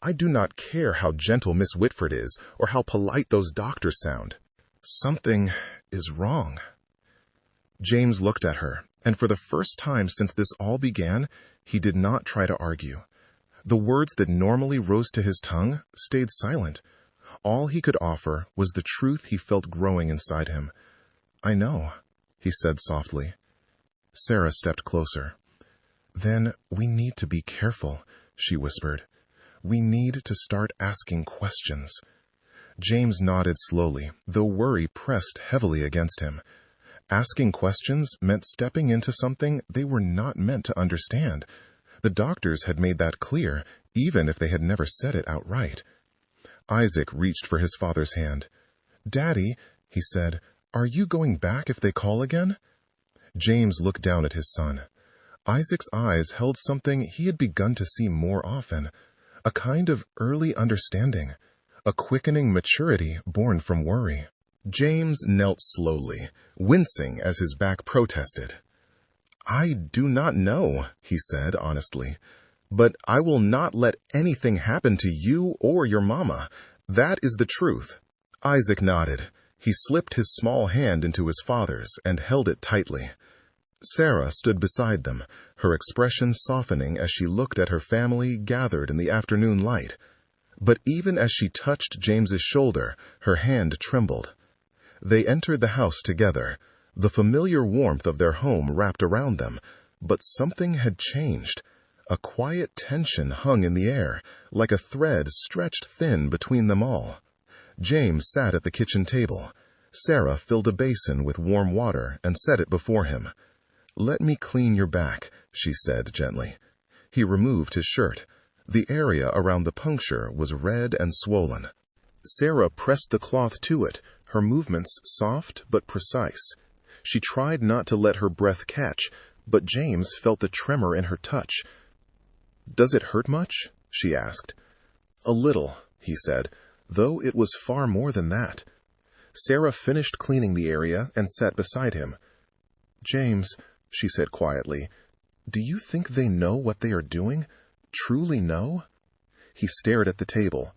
I do not care how gentle Miss Whitford is, or how polite those doctors sound. Something is wrong." James looked at her, and for the first time since this all began, he did not try to argue. The words that normally rose to his tongue stayed silent. All he could offer was the truth he felt growing inside him. "I know," he said softly. Sarah stepped closer. "Then we need to be careful," she whispered. "We need to start asking questions." James nodded slowly, though worry pressed heavily against him. Asking questions meant stepping into something they were not meant to understand. The doctors had made that clear, even if they had never said it outright. Isaac reached for his father's hand. "Daddy," he said, "are you going back if they call again?" James looked down at his son. Isaac's eyes held something he had begun to see more often, a kind of early understanding, a quickening maturity born from worry. James knelt slowly, wincing as his back protested. "I do not know," he said honestly, "but I will not let anything happen to you or your mama. That is the truth." Isaac nodded. He slipped his small hand into his father's and held it tightly. Sarah stood beside them, her expression softening as she looked at her family gathered in the afternoon light. But even as she touched James's shoulder, her hand trembled. They entered the house together, the familiar warmth of their home wrapped around them, but something had changed. A quiet tension hung in the air, like a thread stretched thin between them all. James sat at the kitchen table. Sarah filled a basin with warm water and set it before him. "Let me clean your back," she said gently. He removed his shirt. The area around the puncture was red and swollen. Sarah pressed the cloth to it, her movements soft but precise. She tried not to let her breath catch, but James felt the tremor in her touch. "Does it hurt much?" she asked. "A little," he said, though it was far more than that. Sarah finished cleaning the area and sat beside him. "James," she said quietly, "do you think they know what they are doing? Truly know?" He stared at the table.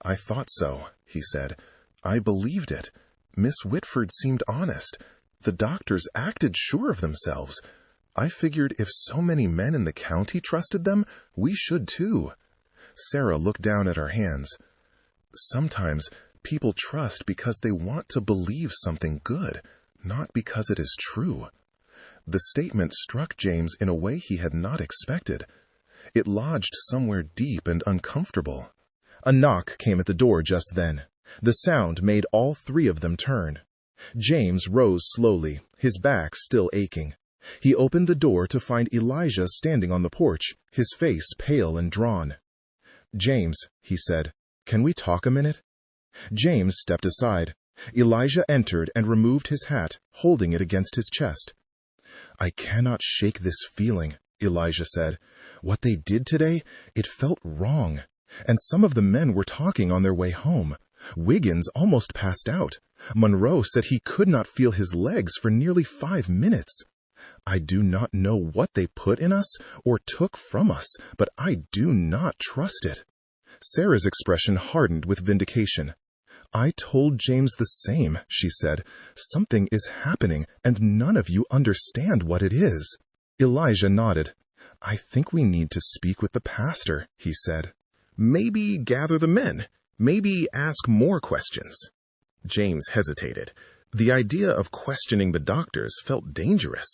"I thought so," he said. "I believed it. Miss Whitford seemed honest. The doctors acted sure of themselves. I figured if so many men in the county trusted them, we should too." Sarah looked down at her hands. "Sometimes people trust because they want to believe something good, not because it is true." The statement struck James in a way he had not expected. It lodged somewhere deep and uncomfortable. A knock came at the door just then. The sound made all three of them turn. James rose slowly, his back still aching. He opened the door to find Elijah standing on the porch, his face pale and drawn. "James," he said, Can we talk a minute?" James stepped aside. Elijah entered and removed his hat, holding it against his chest. "I cannot shake this feeling," Elijah said. "What they did today, it felt wrong. And some of the men were talking on their way home. Wiggins almost passed out. Monroe said he could not feel his legs for nearly 5 minutes. I do not know what they put in us or took from us, but I do not trust it." Sarah's expression hardened with vindication. "I told James the same," she said. "Something is happening, and none of you understand what it is." Elijah nodded. "I think we need to speak with the pastor," he said. "Maybe gather the men. Maybe ask more questions." James hesitated. The idea of questioning the doctors felt dangerous.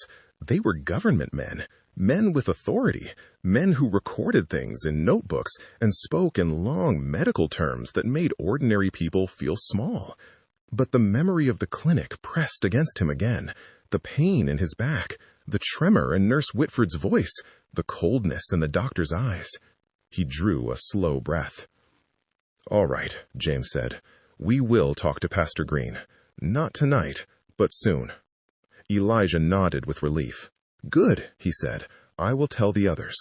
They were government men, men with authority, men who recorded things in notebooks and spoke in long medical terms that made ordinary people feel small. But the memory of the clinic pressed against him again, the pain in his back, the tremor in Nurse Whitford's voice, the coldness in the doctor's eyes. He drew a slow breath. "All right," James said. "We will talk to Pastor Green. Not tonight, but soon." Elijah nodded with relief. "Good," he said. "I will tell the others."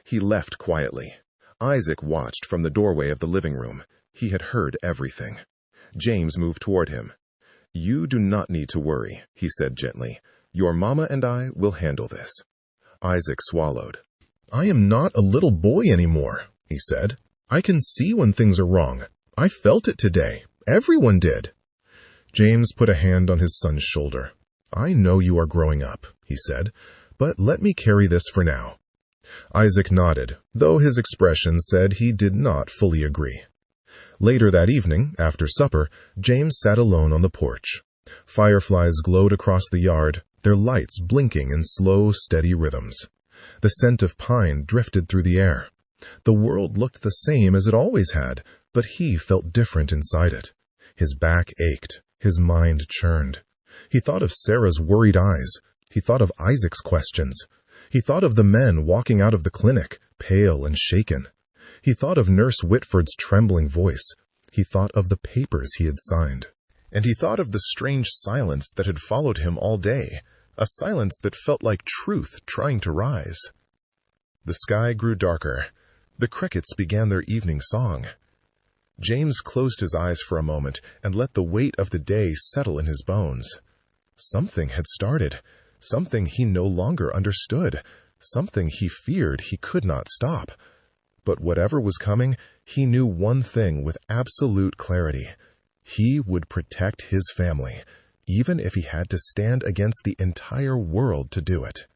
He left quietly. Isaac watched from the doorway of the living room. He had heard everything. James moved toward him. "You do not need to worry," he said gently. "Your mama and I will handle this." Isaac swallowed. "I am not a little boy anymore," he said. "I can see when things are wrong. I felt it today. Everyone did." James put a hand on his son's shoulder. "I know you are growing up," he said, "but let me carry this for now." Isaac nodded, though his expression said he did not fully agree. Later that evening, after supper, James sat alone on the porch. Fireflies glowed across the yard, their lights blinking in slow, steady rhythms. The scent of pine drifted through the air. The world looked the same as it always had, but he felt different inside it. His back ached, his mind churned. He thought of Sarah's worried eyes. He thought of Isaac's questions. He thought of the men walking out of the clinic, pale and shaken. He thought of Nurse Whitford's trembling voice. He thought of the papers he had signed. And he thought of the strange silence that had followed him all day, a silence that felt like truth trying to rise. The sky grew darker. The crickets began their evening song. James closed his eyes for a moment and let the weight of the day settle in his bones. Something had started, something he no longer understood, something he feared he could not stop. But whatever was coming, he knew one thing with absolute clarity. He would protect his family, even if he had to stand against the entire world to do it.